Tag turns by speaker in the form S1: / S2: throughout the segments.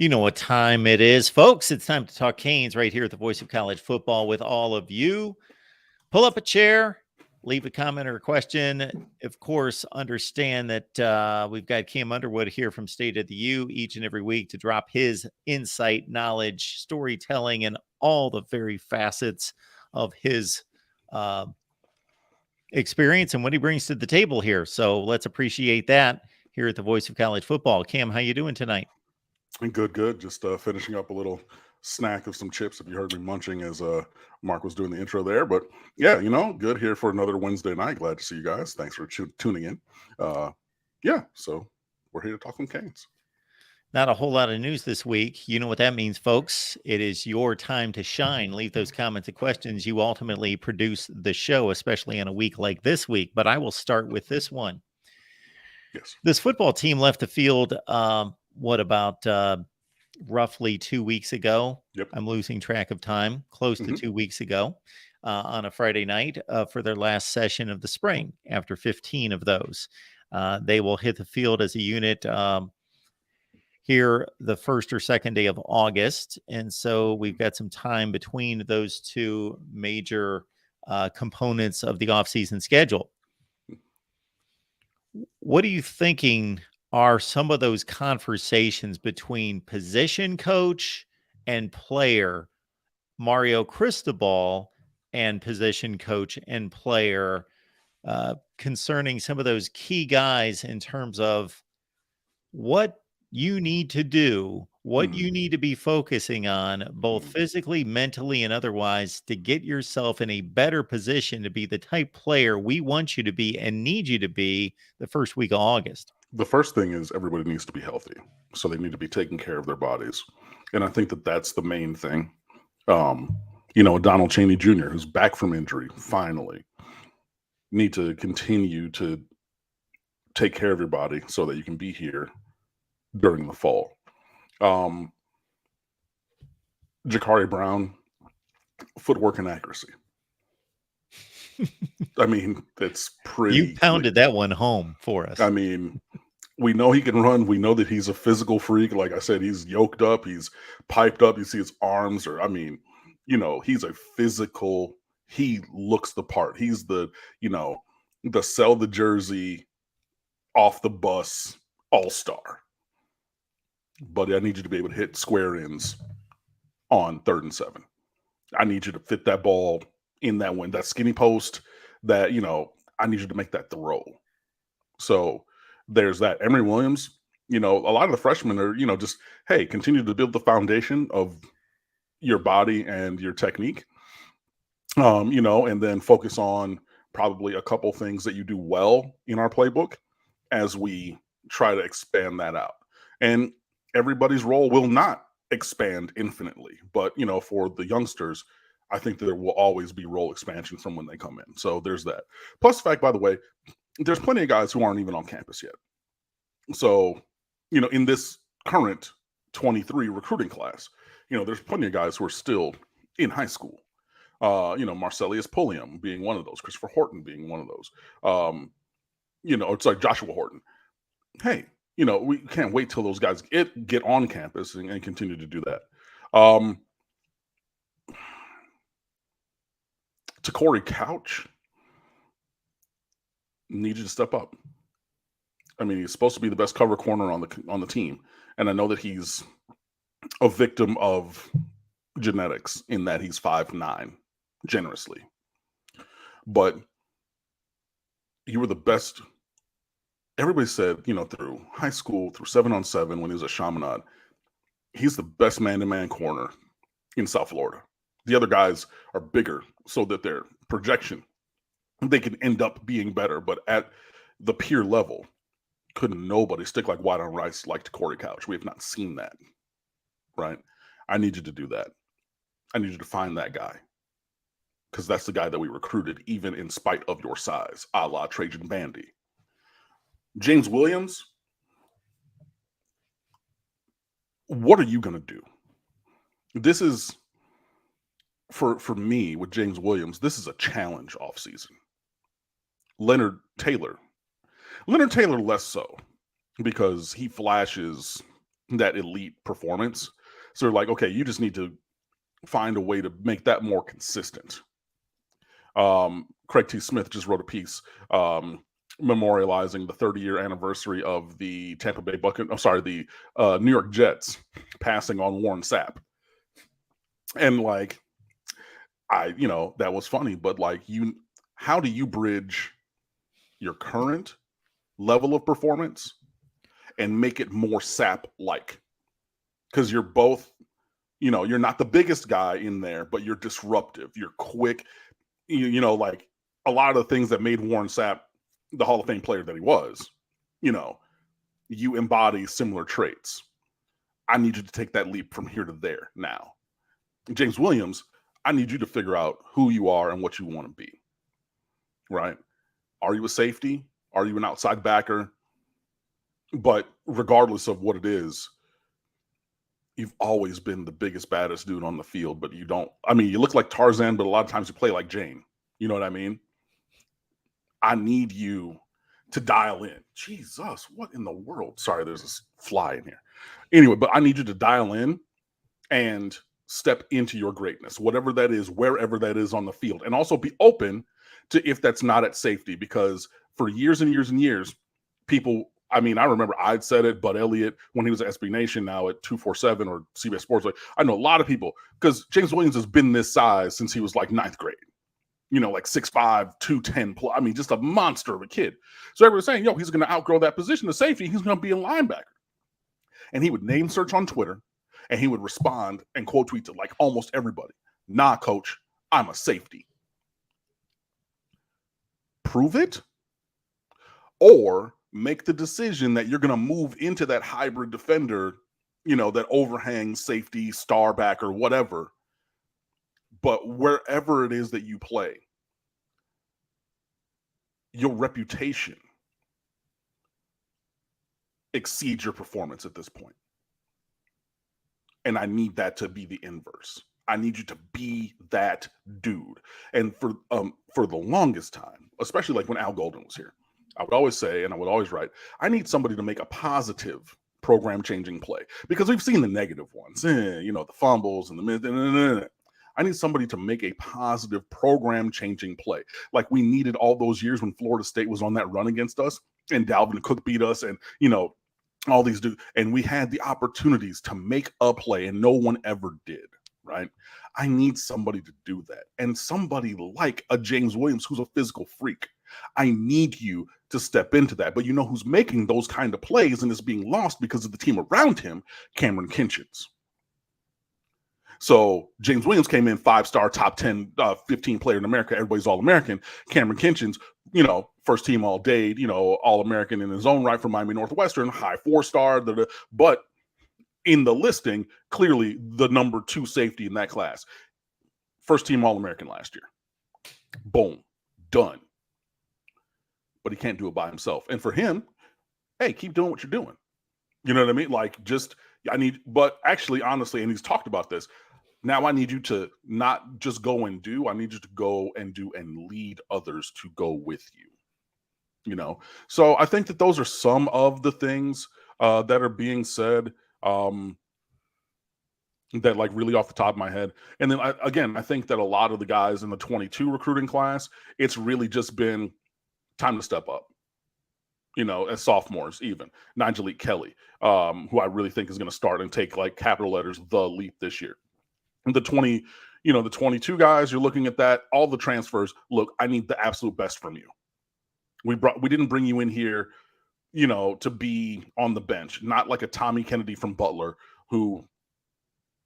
S1: You know what time it is, folks. It's time to talk Canes right here at the Voice of College Football with all of you. Pull up a chair, leave a comment or a question. Of course, understand that we've got Cam Underwood here from State of the U each and every week to drop his insight, knowledge, storytelling, and all the very facets of his experience and what he brings to the table here. So let's appreciate that here at the Voice of College Football. Cam, how you doing tonight?
S2: Good. Just finishing up a little snack of some chips. If you heard me munching as Mark was doing the intro there, but yeah, good here for another Wednesday night. Glad to see you guys. Thanks for tuning in. So we're here to talk some Canes.
S1: Not a whole lot of news this week. You know what that means, folks. It is your time to shine. Leave those comments and questions. You ultimately produce the show, especially on a week like this week. But I will start with this one.
S2: Yes.
S1: This football team left the field, roughly 2 weeks ago?
S2: Yep.
S1: I'm losing track of time. Close to 2 weeks ago on a Friday night for their last session of the spring after 15 of those. They will hit the field as a unit here the first or second day of August. And so we've got some time between those two major components of the offseason schedule. What are you thinking are some of those conversations between position coach and player, Mario Cristobal, and position coach and player concerning some of those key guys in terms of what you need to do, what you need to be focusing on, both physically, mentally, and otherwise, to get yourself in a better position to be the type player we want you to be and need you to be the first week of August?
S2: The first thing is everybody needs to be healthy. So they need to be taking care of their bodies. And I think that that's the main thing. Donald Chaney Jr., who's back from injury, finally, need to continue to take care of your body so that you can be here during the fall. Jakari Brown, footwork and accuracy. I mean, it's pretty.
S1: You pounded that one home for us.
S2: I mean, we know he can run. We know that he's a physical freak. Like I said, he's yoked up. He's piped up. You see his arms he's a physical. He looks the part. He's the sell the jersey off the bus all-star. But I need you to be able to hit square ends on 3rd and 7. I need you to fit that ball in that skinny post that, I need you to make that throw. So there's that. Emory Williams, a lot of the freshmen are, just, hey, continue to build the foundation of your body and your technique, and then focus on probably a couple things that you do well in our playbook as we try to expand that out. And everybody's role will not expand infinitely, but for the youngsters, I think there will always be role expansion from when they come in. So there's that. Plus the fact, by the way, there's plenty of guys who aren't even on campus yet. So, in this current 23 recruiting class, there's plenty of guys who are still in high school. Marcelius Pulliam being one of those, Christopher Horton being one of those. It's like Joshua Horton. Hey, we can't wait till those guys get on campus and continue to do that. To Corey Couch, need you to step up. I mean, he's supposed to be the best cover corner on the team, and I know that he's a victim of genetics in that he's 5'9", generously. But you were the best. Everybody said, through high school, through 7-on-7, when he was at Chaminade, he's the best man-to-man corner in South Florida. The other guys are bigger so that their projection, they can end up being better. But at the peer level, couldn't nobody stick like white on rice like Corey Couch. We have not seen that, right? I need you to do that. I need you to find that guy, because that's the guy that we recruited, even in spite of your size, a la Trajan Bandy. James Williams, what are you going to do? This is, for me, with James Williams, this is a challenge offseason. Leonard Taylor less so, because he flashes that elite performance. So they're like, okay, you just need to find a way to make that more consistent. Craig T. Smith just wrote a piece memorializing the 30-year anniversary of the Tampa Bay the New York Jets passing on Warren Sapp. And like, that was funny, but like, how do you bridge your current level of performance and make it more Sapp-like? Because you're both, you're not the biggest guy in there, but you're disruptive, you're quick, like a lot of the things that made Warren Sapp the Hall of Fame player that he was, you embody similar traits. I need you to take that leap from here to there now. James Williams, I need you to figure out who you are and what you want to be, right? Are you a safety? Are you an outside backer? But regardless of what it is, you've always been the biggest, baddest dude on the field, but you look like Tarzan, but a lot of times you play like Jane. You know what I mean? I need you to dial in. Jesus, what in the world? Sorry, there's a fly in here. Anyway, but I need you to dial in and step into your greatness, whatever that is, wherever that is on the field. And also be open to if that's not at safety, because for years and years and years, people, I remember I'd said it, Bud Elliott, when he was at SB Nation, now at 247 or CBS Sports, like, I know a lot of people, because James Williams has been this size since he was like ninth grade. Like 6'5", 210 plus. Just a monster of a kid. So everyone's saying, he's going to outgrow that position of safety. He's going to be a linebacker. And he would name search on Twitter, and he would respond and quote tweet to like almost everybody. Nah, coach, I'm a safety. Prove it, or make the decision that you're going to move into that hybrid defender, that overhang safety, star back, or whatever. But wherever it is that you play, your reputation exceeds your performance at this point. And I need that to be the inverse. I need you to be that dude. And for the longest time, especially like when Al Golden was here, I would always say, and I would always write, I need somebody to make a positive program-changing play, because we've seen the negative ones, the fumbles and the I need somebody to make a positive program-changing play. Like we needed all those years when Florida State was on that run against us and Dalvin Cook beat us and, all these dudes. And we had the opportunities to make a play and no one ever did, right? I need somebody to do that. And somebody like a James Williams who's a physical freak. I need you to step into that. But you know who's making those kind of plays and is being lost because of the team around him? Cameron Kinchins. So James Williams came in 5-star, top 10, 15 player in America. Everybody's All-American. Cameron Kinchins, first team All-Day, All-American in his own right from Miami Northwestern, high 4-star. But in the listing, clearly the number 2 safety in that class. First team All-American last year. Boom. Done. But he can't do it by himself. And for him, hey, keep doing what you're doing. You know what I mean? Like, but actually, honestly, and he's talked about this, now I need you to not just go and do, I need you to go and do and lead others to go with you. So I think that those are some of the things that are being said that like really off the top of my head. And then I think that a lot of the guys in the 22 recruiting class, it's really just been time to step up. As sophomores, even Nigel Kelly, who I really think is going to start and take like capital letters, the leap this year. The 22 guys, you're looking at that, all the transfers. Look, I need the absolute best from you. We didn't bring you in here, to be on the bench, not like a Tommy Kennedy from Butler, who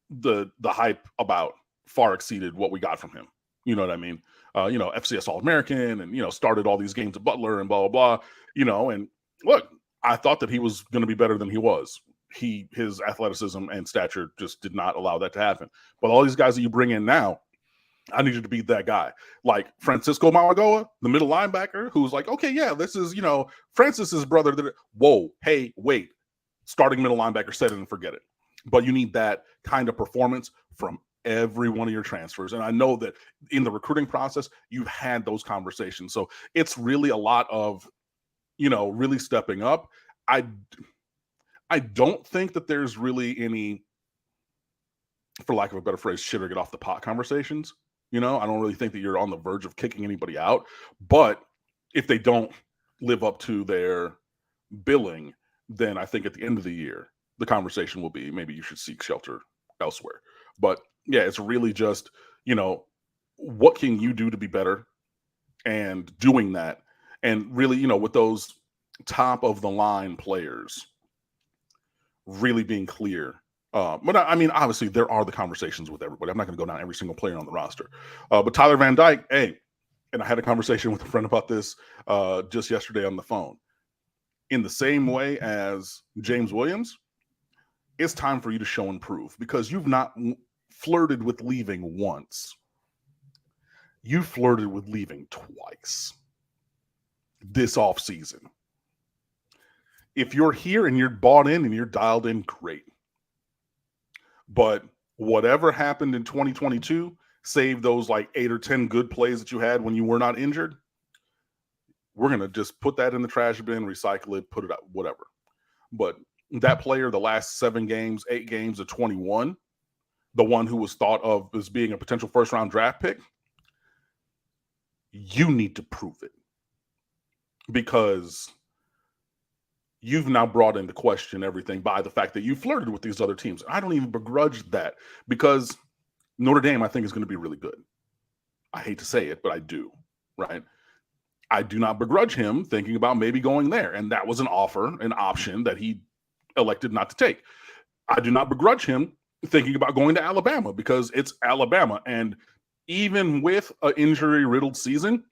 S2: the hype about far exceeded what we got from him. You know what I mean? FCS All-American and, started all these games at Butler and blah, blah, blah, and look, I thought that he was going to be better than he was. His athleticism and stature just did not allow that to happen. But all these guys that you bring in now, I need you to be that guy. Like Francisco Malagoa, the middle linebacker, who's like, okay, yeah, this is, Francis's brother. Whoa, hey, wait. Starting middle linebacker, set it and forget it. But you need that kind of performance from every one of your transfers. And I know that in the recruiting process, you've had those conversations. So it's really a lot of, really stepping up. I don't think that there's really any, for lack of a better phrase, shit or get off the pot conversations. I don't really think that you're on the verge of kicking anybody out. But if they don't live up to their billing, then I think at the end of the year, the conversation will be maybe you should seek shelter elsewhere. But yeah, it's really just, what can you do to be better and doing that. And really, with those top of the line players, really being clear. But I mean, obviously, there are the conversations with everybody. I'm not going to go down every single player on the roster. But Tyler Van Dyke, hey, and I had a conversation with a friend about this just yesterday on the phone. In the same way as James Williams, it's time for you to show and prove, because you've not flirted with leaving once. You flirted with leaving twice this offseason. If you're here and you're bought in and you're dialed in, great. But whatever happened in 2022, save those like 8 or 10 good plays that you had when you were not injured, we're going to just put that in the trash bin, recycle it, put it out, whatever. But that player, the last 7 games, 8 games of 21, the one who was thought of as being a potential first-round draft pick, you need to prove it. Because you've now brought into question everything by the fact that you flirted with these other teams. I don't even begrudge that, because Notre Dame, I think, is going to be really good. I hate to say it, but I do, right? I do not begrudge him thinking about maybe going there. And that was an offer, an option that he elected not to take. I do not begrudge him thinking about going to Alabama, because it's Alabama. And even with an injury-riddled season,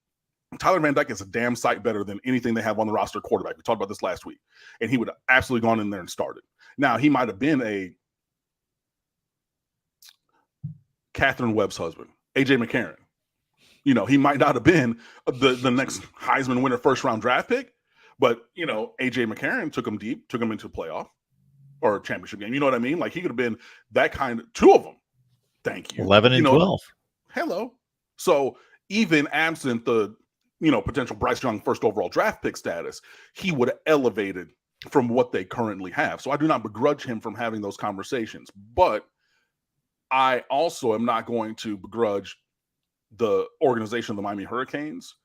S2: Tyler Van Dyke is a damn sight better than anything they have on the roster quarterback. We talked about this last week. And he would have absolutely gone in there and started. Now, he might have been a Catherine Webb's husband, A.J. McCarron. He might not have been the next Heisman winner first-round draft pick, but, A.J. McCarron took him deep, took him into a playoff or a championship game. You know what I mean? Like, he could have been that kind of, 2 of them. Thank you.
S1: 11 and 12.
S2: Hello. So even absent the, potential Bryce Young first overall draft pick status, he would have elevated from what they currently have. So I do not begrudge him from having those conversations. But I also am not going to begrudge the organization of the Miami Hurricanes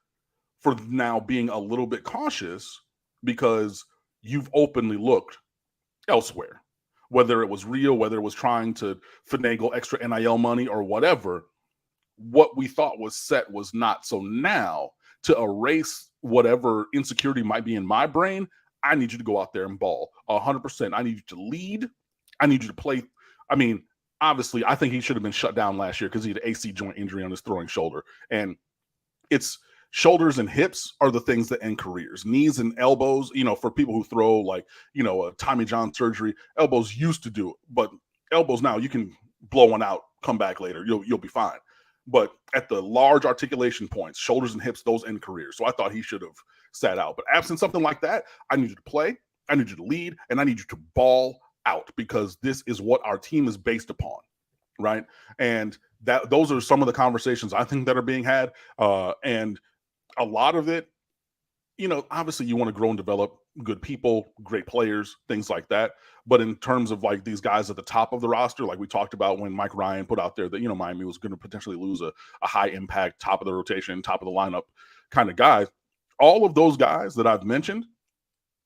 S2: for now being a little bit cautious, because you've openly looked elsewhere. Whether it was real, whether it was trying to finagle extra NIL money or whatever, what we thought was set was not. So now, to erase whatever insecurity might be in my brain, I need you to go out there and ball 100%. I need you to lead. I need you to play. I mean, obviously, I think he should have been shut down last year because he had an AC joint injury on his throwing shoulder. And it's shoulders and hips are the things that end careers. Knees and elbows, for people who throw like, a Tommy John surgery, elbows used to do it. But elbows now, you can blow one out, come back later. You'll be fine. But at the large articulation points, shoulders and hips, those end careers. So I thought he should have sat out. But absent something like that, I need you to play, I need you to lead, and I need you to ball out, because this is what our team is based upon, right? And those are some of the conversations I think that are being had. And a lot of it, obviously you want to grow and develop good people, great players, things like that. But in terms of like these guys at the top of the roster, like we talked about when Mike Ryan put out there that, Miami was going to potentially lose a high impact, top of the rotation, top of the lineup kind of guys. All of those guys that I've mentioned,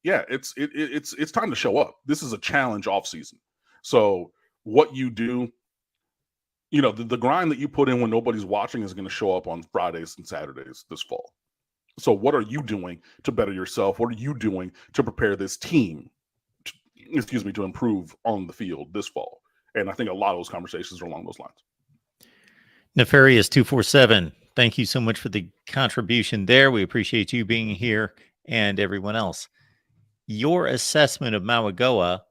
S2: yeah, it's time to show up. This is a challenge off season. So what you do, the grind that you put in when nobody's watching is going to show up on Fridays and Saturdays this fall. So what are you doing to better yourself? What are you doing to prepare this team, to improve on the field this fall? And I think a lot of those conversations are along those lines.
S1: Nefarious 247, thank you so much for the contribution there. We appreciate you being here and everyone else. Your assessment of Mauigoa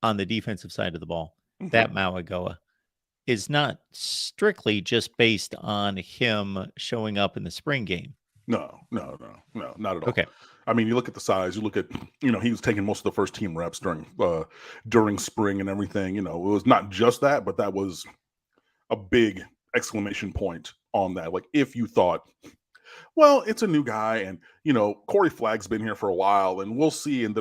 S1: on the defensive side of the ball, that Mauigoa, is not strictly just based on him showing up in the spring game.
S2: No, not at all.
S1: Okay.
S2: I mean, you look at the size, you look at, he was taking most of the first team reps during spring and everything. It was not just that, but that was a big exclamation point on that. Like, if you thought Well, it's a new guy, and Corey Flagg's been here for a while, and we'll see. And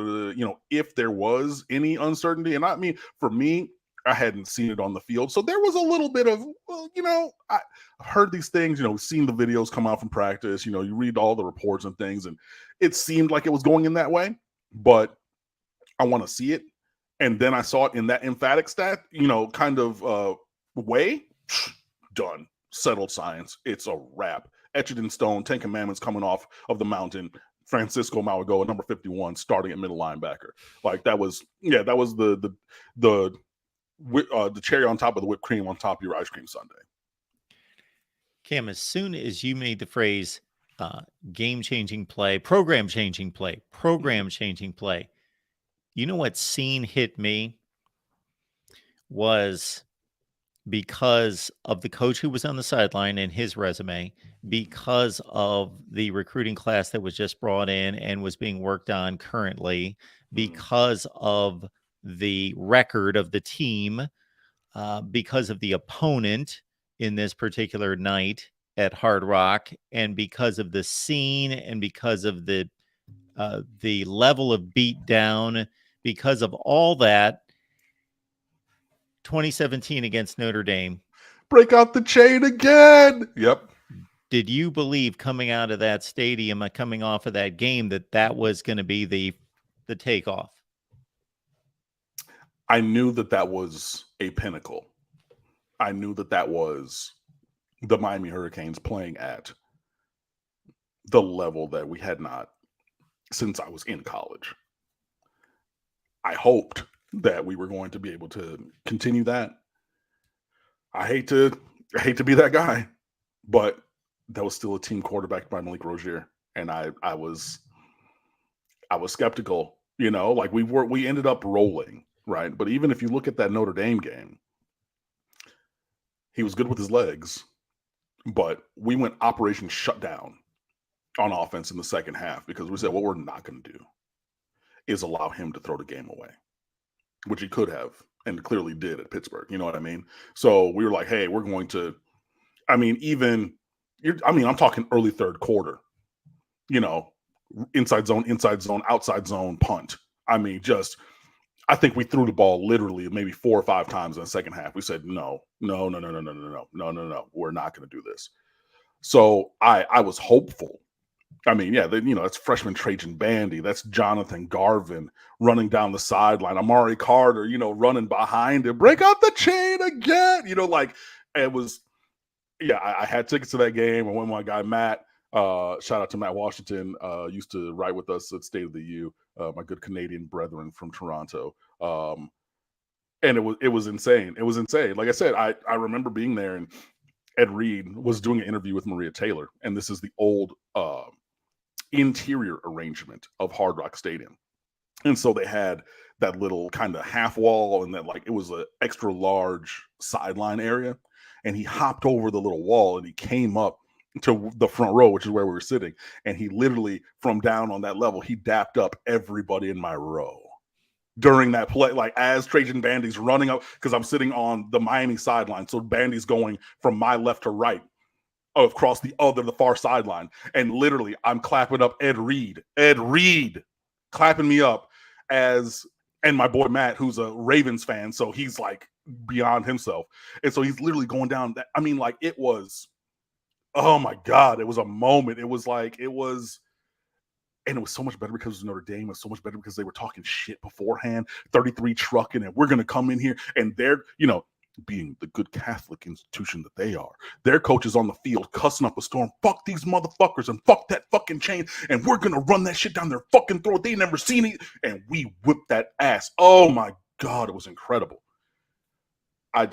S2: if there was any uncertainty, and I mean, for me, I hadn't seen it on the field, so there was a little bit of, well, I've heard these things, seen the videos come out from practice, you read all the reports and things, and it seemed like it was going in that way, but I want to see it. And then I saw it in that emphatic kind of way. Done. Settled science. It's a wrap. Etched in stone. 10 Commandments coming off of the mountain. Francisco Mauigoa, number 51, starting at middle linebacker. Like that was the cherry on top of the whipped cream on top of your ice cream sundae.
S1: Cam, as soon as you made the phrase game-changing play, program-changing play, program-changing play, you know what scene hit me was because of the coach who was on the sideline and his resume, because of the recruiting class that was just brought in and was being worked on currently, because of the record of the team, because of the opponent in this particular night at Hard Rock, and because of the scene, and because of the level of beat down, because of all that. 2017 against Notre Dame.
S2: Break out the chain again. Yep.
S1: Did you believe coming out of that stadium, coming off of that game, that was going to be the takeoff?
S2: I knew that was a pinnacle. I knew that was the Miami Hurricanes playing at the level that we had not since I was in college. I hoped that we were going to be able to continue that. I hate to be that guy, but that was still a team quarterbacked by Malik Rozier, and I was skeptical. Like we ended up rolling, right? But even if you look at that Notre Dame game, he was good with his legs, but we went operation shutdown on offense in the second half because we said what we're not going to do is allow him to throw the game away, which he could have and clearly did at Pittsburgh. You know what I mean? So we were like, hey, we're going to, I'm talking early third quarter, inside zone, outside zone, punt. I think we threw the ball literally maybe 4 or 5 times in the second half. We said, no, we're not going to do this. So I was hopeful. That's freshman Trajan Bandy. That's Jonathan Garvin running down the sideline. Amari Carter, running behind him. Break out the chain again. It was, I had tickets to that game. And when my guy Matt, shout out to Matt Washington, used to write with us at State of the U, my good Canadian brethren from Toronto. And it was insane. It was insane. Like I said, I remember being there, and Ed Reed was doing an interview with Maria Taylor. And this is the old interior arrangement of Hard Rock Stadium. And so they had that little kind of half wall, and then it was an extra large sideline area. And he hopped over the little wall and he came up to the front row, which is where we were sitting. And he literally, from down on that level, he dapped up everybody in my row during that play, as Trajan Bandy's running up, because I'm sitting on the Miami sideline. So Bandy's going from my left to right across the far sideline. And literally I'm clapping up Ed Reed clapping me up, and my boy Matt, who's a Ravens fan. So he's beyond himself. And so he's literally going down that. It was, oh my God, it was a moment. And it was so much better because it was Notre Dame. It was so much better because they were talking shit beforehand, 33 trucking, and we're going to come in here, and they're, being the good Catholic institution that they are, their coach is on the field cussing up a storm. Fuck these motherfuckers and fuck that fucking chain, and we're gonna run that shit down their fucking throat. They never seen it, and we whipped that ass. Oh my God, it was incredible. I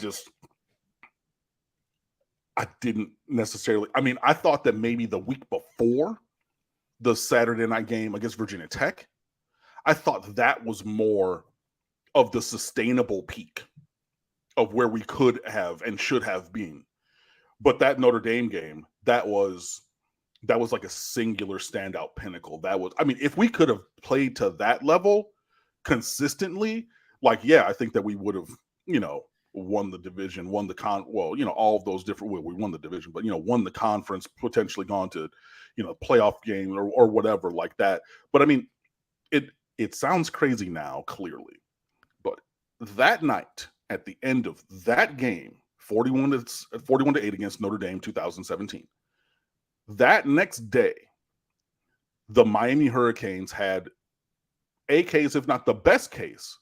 S2: didn't necessarily. I thought that maybe the week before the Saturday night game against Virginia Tech, I thought that was more of the sustainable peak of where we could have and should have been. But that Notre Dame game, that was like a singular standout pinnacle. That was, if we could have played to that level consistently, I think that we would have, won the division, won the all of those different. Well, we won the division, but won the conference, potentially gone to, playoff game or whatever like that. But I mean, it sounds crazy now, clearly, but that night at the end of that game, 41-8 against Notre Dame, 2017. That next day, the Miami Hurricanes had a case, if not the best case,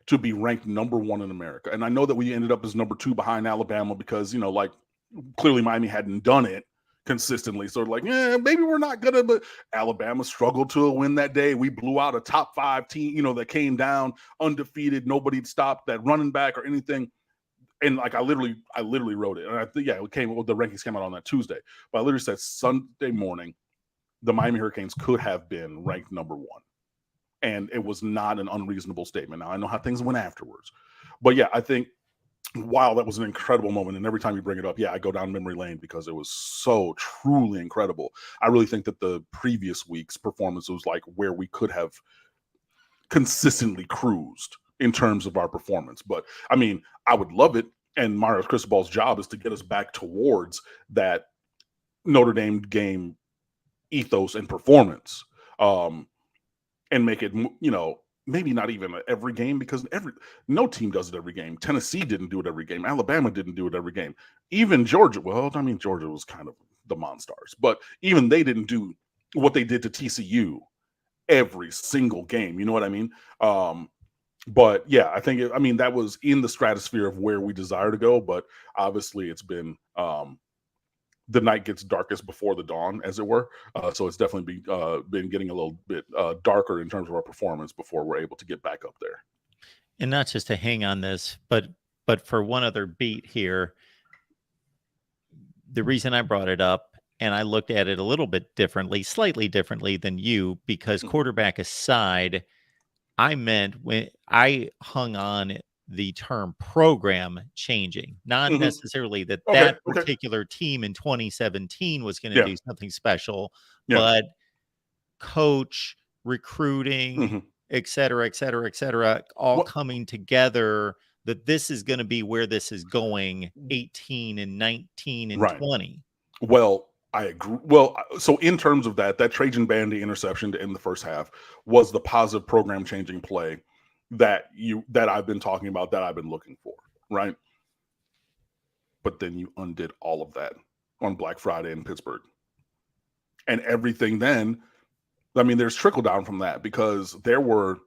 S2: to be ranked number 1 in America. And I know that we ended up as number 2 behind Alabama because, clearly Miami hadn't done it consistently. So maybe we're not gonna, but Alabama struggled to win that day. We blew out a top 5 team, that came down undefeated. Nobody'd stopped that running back or anything. And I literally wrote it. And I think, the rankings came out on that Tuesday. But I literally said Sunday morning, the Miami Hurricanes could have been ranked number 1. And it was not an unreasonable statement. Now, I know how things went afterwards. But yeah, I think, wow, that was an incredible moment. And every time you bring it up, I go down memory lane because it was so truly incredible. I really think that the previous week's performance was where we could have consistently cruised in terms of our performance. But I mean, I would love it. And Mario Cristobal's job is to get us back towards that Notre Dame game ethos and performance. And make it, maybe not even every game, because no team does it every game. Tennessee didn't do it every game. Alabama didn't do it every game. Even Georgia, Georgia was kind of the Monstars, but even they didn't do what they did to TCU every single game. You know what I mean? But yeah, I think, that was in the stratosphere of where we desire to go, but obviously it's been, the night gets darkest before the dawn, as it were. So it's definitely been getting a little bit darker in terms of our performance before we're able to get back up there.
S1: And not just to hang on this, but for one other beat here, the reason I brought it up, and I looked at it a little bit differently, slightly differently than you, because quarterback aside, I meant when I hung on the term program changing, not necessarily that particular team in 2017 was going to do something special, but coach, recruiting, et cetera, all coming together, that this is going to be where this is going 18 and 19 and 20.
S2: Well, I agree. Well, so in terms of that Trajan Bandy interception to end the first half was the positive program changing play that I've been talking about, that I've been looking for, right? But then you undid all of that on Black Friday in Pittsburgh. And everything then, there's trickle down from that, because there were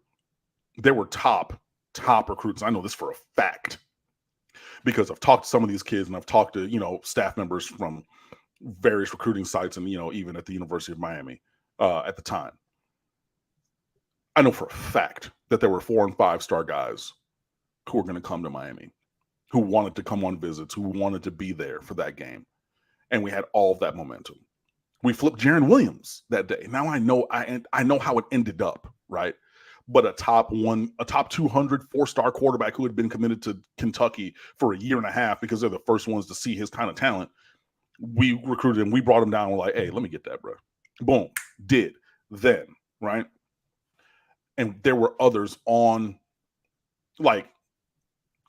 S2: top recruits. I know this for a fact because I've talked to some of these kids, and I've talked to, staff members from various recruiting sites, and, even at the University of Miami at the time. I know for a fact that there were 4- and 5-star guys who were going to come to Miami, who wanted to come on visits, who wanted to be there for that game. And we had all of that momentum. We flipped Jaron Williams that day. Now I know how it ended up, right? But a top 200 4-star quarterback who had been committed to Kentucky for a year and a half, because they're the first ones to see his kind of talent, we recruited him. We brought him down. We're like, hey, let me get that, bro. Boom. Did then, right? And there were others on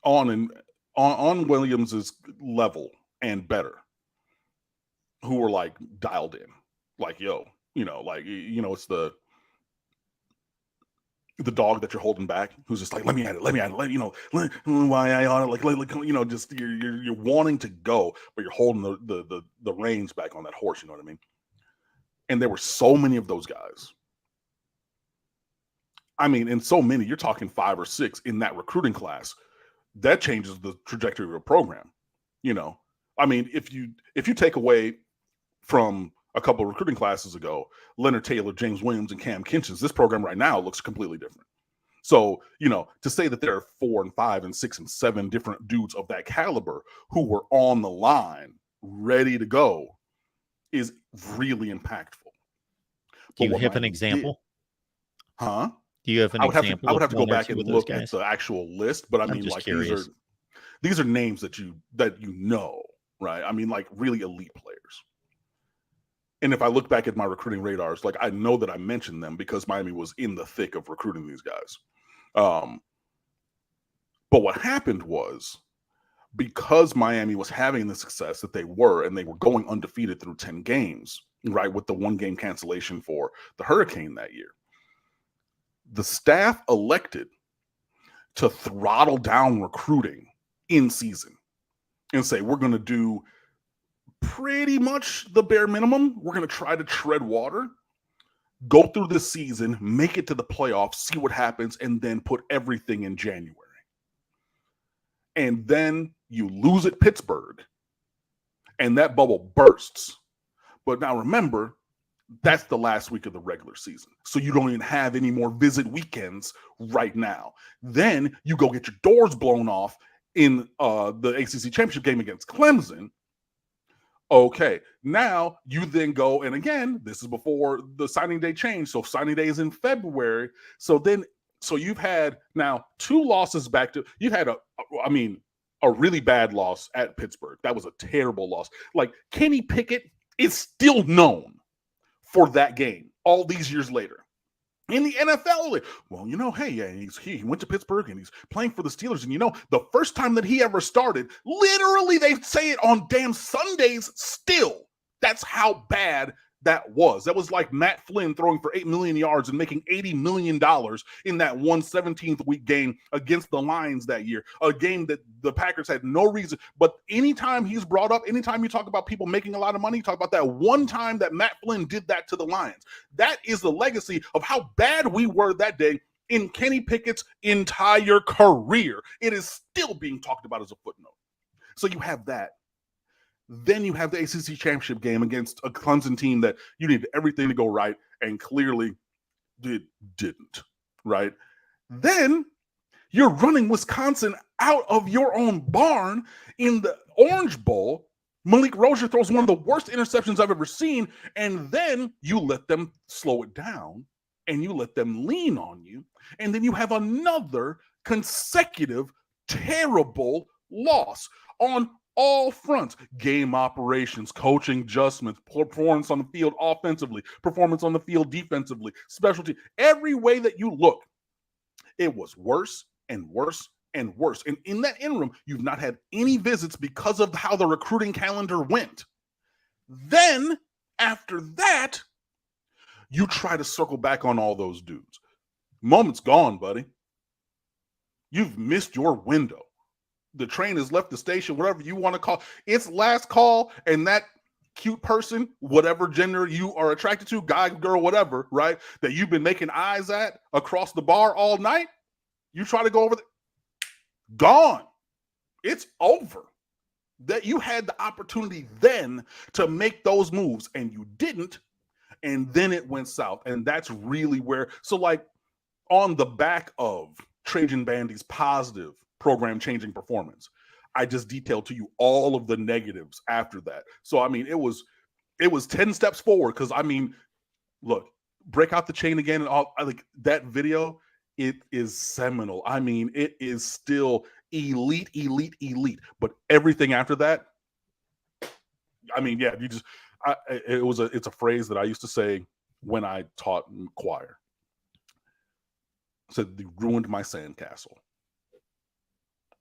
S2: Williams's level and better, who were dialed in, it's the dog that you're holding back, who's just let me at it, why I on it, just you're wanting to go, but you're holding the reins back on that horse. You know what I mean? And there were so many of those guys. And so many, you're talking 5 or 6 in that recruiting class. That changes the trajectory of a program. If you take away from a couple of recruiting classes ago, Leonard Taylor, James Williams, and Cam Kinchens, this program right now looks completely different. So, to say that there are 4 and 5 and 6 and 7 different dudes of that caliber who were on the line, ready to go, is really impactful.
S1: Do you have an example?
S2: Huh?
S1: Do you have an example?
S2: I would have to go back and look at the actual list, but these are names that you know, right? Really elite players. And if I look back at my recruiting radars, I know that I mentioned them because Miami was in the thick of recruiting these guys. But what happened was because Miami was having the success that they were, and they were going undefeated through 10 games, right, with the 1-game cancellation for the Hurricane that year, the staff elected to throttle down recruiting in season and say, we're going to do pretty much the bare minimum. We're going to try to tread water, go through the season, make it to the playoffs, see what happens, and then put everything in January. And then you lose at Pittsburgh, and that bubble bursts. But now remember, that's the last week of the regular season. So you don't even have any more visit weekends right now. Then you go get your doors blown off in the ACC championship game against Clemson. Okay, now you then go, and again, this is before the signing day change. So signing day is in February. So you've had now 2 losses back to, you've had a really bad loss at Pittsburgh. That was a terrible loss. Like, Kenny Pickett is still known for that game all these years later. In the NFL, well, hey, yeah, he went to Pittsburgh and he's playing for the Steelers. And the first time that he ever started, literally they say it on damn Sundays still. That's how bad that was. That was like Matt Flynn throwing for 8 million yards and making $80 million in that 17th week game against the Lions that year, a game that the Packers had no reason. But anytime he's brought up, anytime you talk about people making a lot of money, you talk about that one time that Matt Flynn did that to the Lions. That is the legacy of how bad we were that day in Kenny Pickett's entire career. It is still being talked about as a footnote. So you have that. Then you have the ACC championship game against a Clemson team that you needed everything to go right, and clearly didn't, right? Then you're running Wisconsin out of your own barn in the Orange Bowl. Malik Rozier throws one of the worst interceptions I've ever seen, and then you let them slow it down, and you let them lean on you, and then you have another consecutive terrible loss on all fronts: game operations, coaching adjustments, performance on the field offensively, performance on the field defensively, specialty. Every way that you look, it was worse and worse and worse. And in that interim, you've not had any visits because of how the recruiting calendar went. Then, after that, you try to circle back on all those dudes. Moment's gone, buddy. You've missed your window. The train has left the station, whatever you want to call it's last call, and that cute person, whatever gender you are attracted to, guy, girl, whatever, right, that you've been making eyes at across the bar all night, you try to go over gone. It's over. That you had the opportunity then to make those moves, and you didn't, and then it went south. And that's really where, so like, on the back of Trajan Bandy's positive program changing performance, I just detailed to you all of the negatives after that. So I mean, it was 10 steps forward, because I mean, look, break out the chain again, and all, like, that video, it is seminal. I mean, it is still elite. But everything after that, I mean, yeah, it's a phrase that I used to say when I taught choir. I said, "You ruined my sandcastle."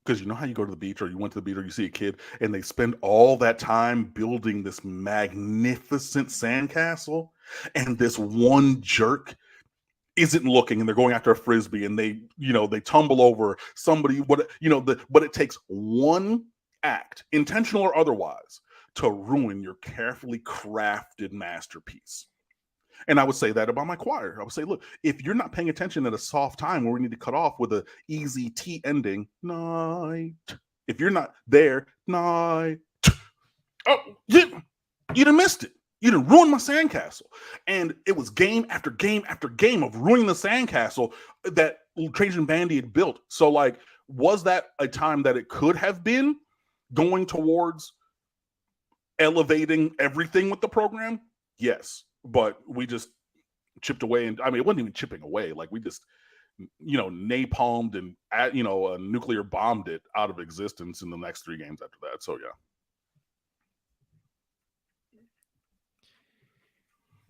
S2: Because you know how you go to the beach, or you went to the beach, or you see a kid and they spend all that time building this magnificent sandcastle, and this one jerk isn't looking, and they're going after a frisbee, and they tumble over somebody, but it takes one act, intentional or otherwise, to ruin your carefully crafted masterpiece. And I would say that about my choir. I would say, look, if you're not paying attention at a soft time where we need to cut off with an easy T ending, night. If you're not there, night. Oh, you done missed it. You done ruined my sandcastle. And it was game after game after game of ruining the sandcastle that Trajan Bandy had built. So, like, was that a time that it could have been going towards elevating everything with the program? Yes. But we just chipped away, and I mean, it wasn't even chipping away. Like, we just, napalmed and nuclear bombed it out of existence in the next 3 games after that. So yeah,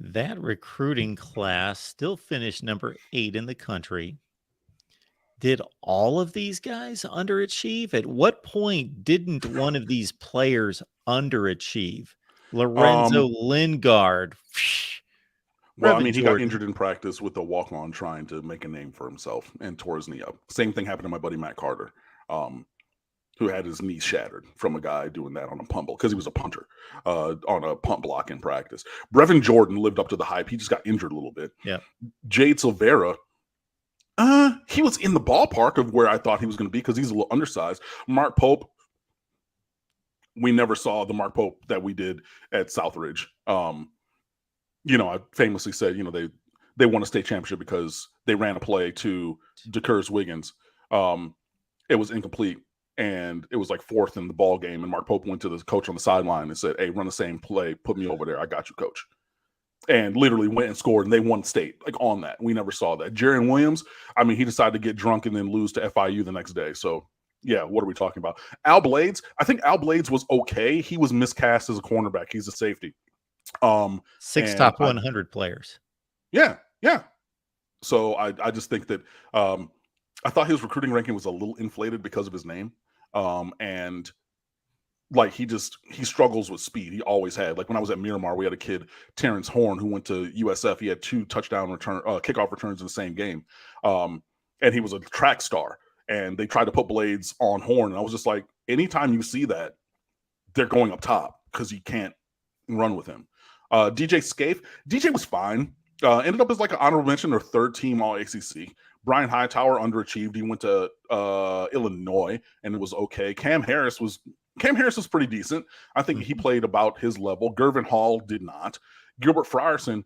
S1: that recruiting class still finished number 8 in the country. Did all of these guys underachieve? At what point didn't one of these players underachieve? Lorenzo
S2: Um,
S1: Lingard,
S2: well, I
S1: Brevin
S2: mean, he got
S1: Jordan.
S2: injured in practice with a walk-on trying to make a name for himself and tore his knee up. Same thing happened to my buddy Matt Carter, who had his knee shattered from a guy doing that on a punt because he was a punter on a punt block in practice. Brevin Jordan lived up to the hype. He just got injured a little bit.
S1: Yeah.
S2: Jade Silvera, he was in the ballpark of where I thought he was going to be because he's a little undersized. Mark Pope, we never saw the Mark Pope that we did at Southridge. I famously said, they won a state championship because they ran a play to DeCurse Wiggins. It was incomplete, and it was like fourth in the ball game. And Mark Pope went to the coach on the sideline and said, "Hey, run the same play. Put me over there. I got you, coach." And literally went and scored, and they won state like on that. We never saw that. Jaron Williams, I mean, he decided to get drunk and then lose to FIU the next day. So, yeah, what are we talking about? Al Blades, I think Al Blades was okay. He was miscast as a cornerback. He's a safety.
S1: 6 top 100 players.
S2: Yeah. So I just think that I thought his recruiting ranking was a little inflated because of his name. And like he struggles with speed. He always had. Like when I was at Miramar, we had a kid, Terrence Horn, who went to USF. He had 2 touchdown kickoff returns in the same game. And he was a track star. And they tried to put Blades on Horn. And I was just like, anytime you see that, they're going up top because you can't run with him. DJ Scaife, DJ was fine. Ended up as like an honorable mention or 3rd team All ACC. Brian Hightower underachieved. He went to Illinois and it was okay. Cam Harris was pretty decent. I think he played about his level. Gervin Hall did not. Gilbert Frierson,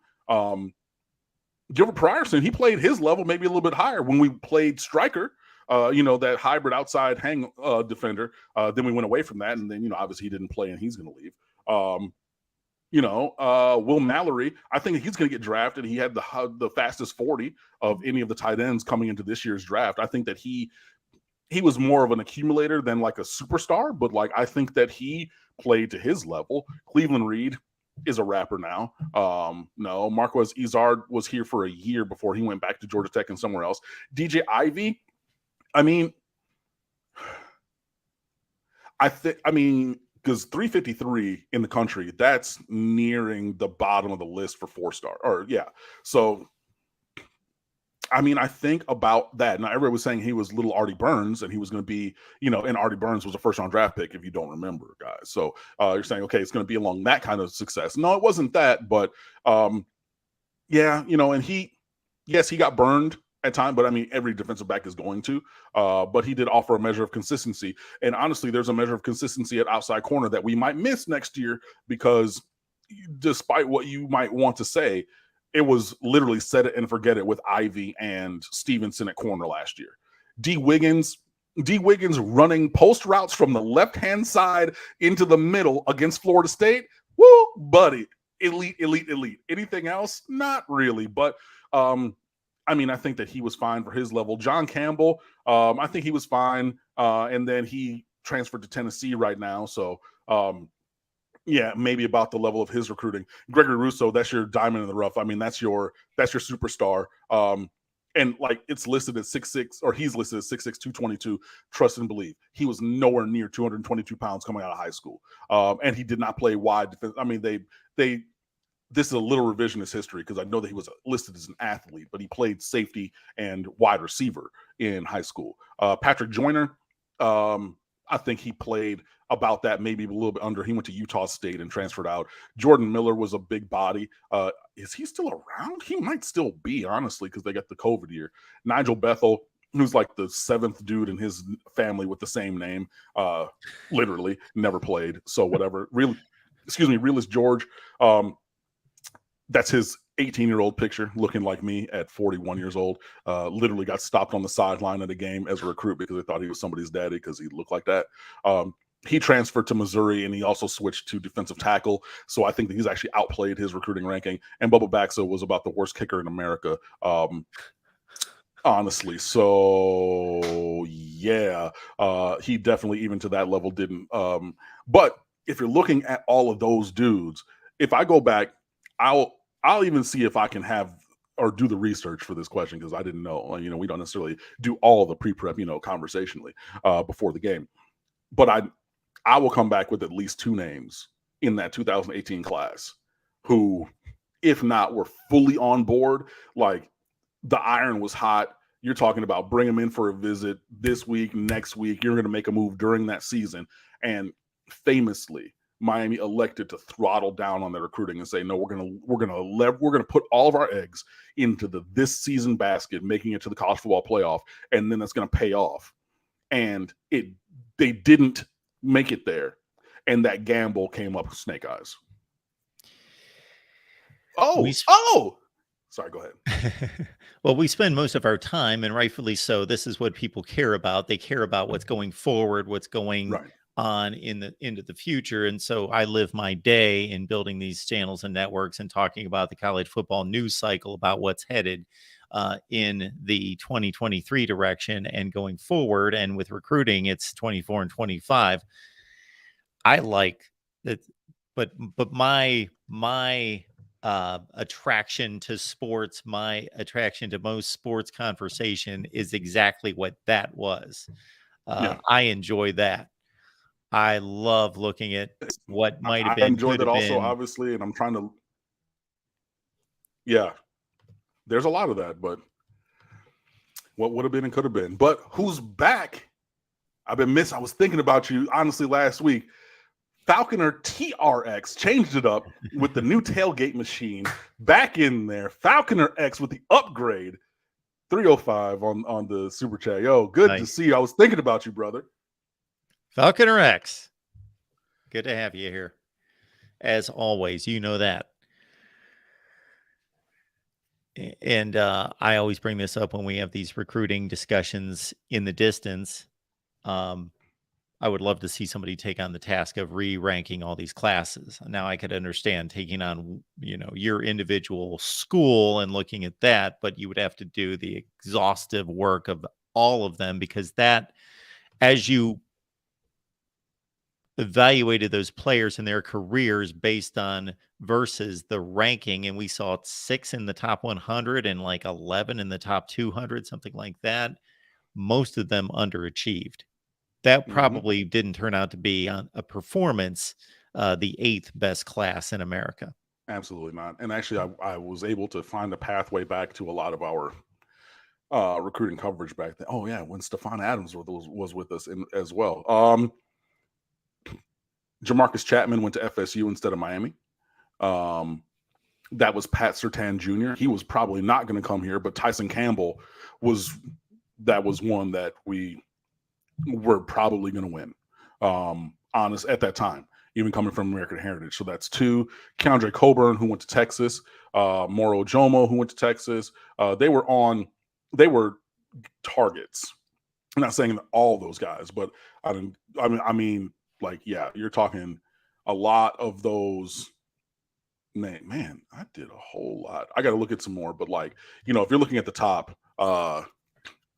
S2: he played his level, maybe a little bit higher when we played striker. That hybrid outside hang defender. Then we went away from that, and then obviously he didn't play, and he's going to leave. Will Mallory, I think he's going to get drafted. He had the fastest 40 of any of the tight ends coming into this year's draft. I think that he was more of an accumulator than like a superstar, but like I think that he played to his level. Cleveland Reed is a rapper now. No, Marquez Izard was here for a year before he went back to Georgia Tech and somewhere else. DJ Ivy, I mean, because 353 in the country, that's nearing the bottom of the list for 4-star. So, I mean, I think about that. Now, everybody was saying he was little Artie Burns, and he was going to be, and Artie Burns was a first-round draft pick, if you don't remember, guys. So, you're saying, okay, it's going to be along that kind of success. No, it wasn't that, but, and he got burned at time, but I mean, every defensive back is going to, but he did offer a measure of consistency. And honestly, there's a measure of consistency at outside corner that we might miss next year because despite what you might want to say, it was literally set it and forget it with Ivy and Stevenson at corner last year. D. Wiggins running post routes from the left-hand side into the middle against Florida State. Woo, buddy. Elite. Anything else? Not really. But, I think that he was fine for his level. John Campbell, I think he was fine. And then he transferred to Tennessee right now. So, maybe about the level of his recruiting. Gregory Russo, that's your diamond in the rough. I mean, that's your superstar. And like it's listed at 6'6", or he's listed at 6'6", 222, trust and believe. He was nowhere near 222 pounds coming out of high school. And he did not play wide defense. I mean, this is a little revisionist history because I know that he was listed as an athlete, but he played safety and wide receiver in high school. Patrick Joyner, I think he played about that, maybe a little bit under. He went to Utah State and transferred out. Jordan Miller was a big body. Is he still around? He might still be, honestly, because they got the COVID year. Nigel Bethel, who's like the 7th dude in his family with the same name, literally never played. So whatever. Realist George. That's his 18-year-old picture looking like me at 41 years old. Literally got stopped on the sideline of the game as a recruit because they thought he was somebody's daddy because he looked like that. He transferred to Missouri, and he also switched to defensive tackle. So I think that he's actually outplayed his recruiting ranking. And Bubba Baxa was about the worst kicker in America, honestly. So, he definitely, even to that level, didn't. But if you're looking at all of those dudes, if I go back, I'll even see if I can have or do the research for this question because I didn't know. You know, we don't necessarily do all the pre-prep, you know, conversationally before the game. But I will come back with at least 2 names in that 2018 class who, if not, were fully on board. Like the iron was hot. You're talking about bring them in for a visit this week, next week. You're going to make a move during that season. And famously, Miami elected to throttle down on their recruiting and say, no, we're gonna put all of our eggs into this season basket, making it to the college football playoff, and then that's gonna pay off. And they didn't make it there, and that gamble came up with snake eyes. Sorry, go ahead.
S1: Well, we spend most of our time, and rightfully so. This is what people care about. They care about what's going forward, what's going on into the future. And so I live my day in building these channels and networks and talking about the college football news cycle, about what's headed in the 2023 direction and going forward. And with recruiting, it's 24 and 25. I like that, but my attraction to sports, my attraction to most sports conversation is exactly what that was. I enjoy that. I love looking at what might have been.
S2: I enjoy that also, obviously, and I'm trying to. Yeah, there's a lot of that, but what would have been and could have been. But who's back? I was thinking about you honestly last week. Falconer TRX changed it up with the new tailgate machine back in there. Falconer X with the upgrade, 305 on the super chat. Yo, good to see you. I was thinking about you, brother.
S1: Falconer X, good to have you here. As always, you know that. And I always bring this up when we have these recruiting discussions in the distance. I would love to see somebody take on the task of re-ranking all these classes. Now I could understand taking on, your individual school and looking at that, but you would have to do the exhaustive work of all of them, because that, as you evaluated those players and their careers based on versus the ranking, and we saw 6 in the top 100 and like 11 in the top 200, something like that. Most of them underachieved. That probably didn't turn out to be a performance, the 8th best class in America.
S2: Absolutely not. And actually, I was able to find a pathway back to a lot of our recruiting coverage back then. Oh yeah, when Stephon Adams was with us as well. Jamarcus Chapman went to FSU instead of Miami. That was Pat Surtain Jr. He was probably not going to come here, but Tyson Campbell was one that we were probably going to win. Honest at that time, even coming from American Heritage. So that's 2. Keandre Coburn, who went to Texas. Moro Jomo, who went to Texas. They were targets. I'm not saying all those guys, but I mean, like, yeah, you're talking a lot of those. Man, I did a whole lot. I got to look at some more, but like, if you're looking at the top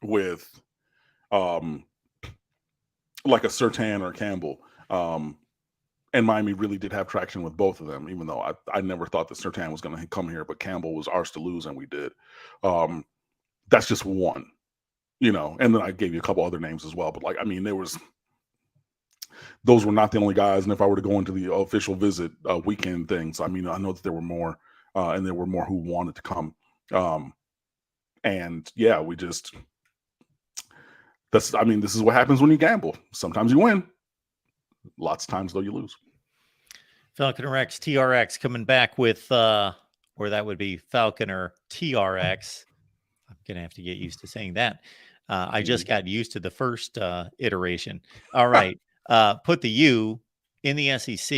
S2: with like a Surtain or a Campbell, and Miami really did have traction with both of them, even though I never thought that Surtain was going to come here, but Campbell was ours to lose, and we did. That's just one, and then I gave you a couple other names as well. But like, I mean, those were not the only guys. And if I were to go into the official visit weekend things, I mean, I know that there were more, and there were more who wanted to come. And yeah, this is what happens when you gamble. Sometimes you win. Lots of times, though, you lose.
S1: Falconer X TRX coming back with, or that would be Falconer TRX. I'm going to have to get used to saying that. I just got used to the first iteration. All right. Put the U in the SEC.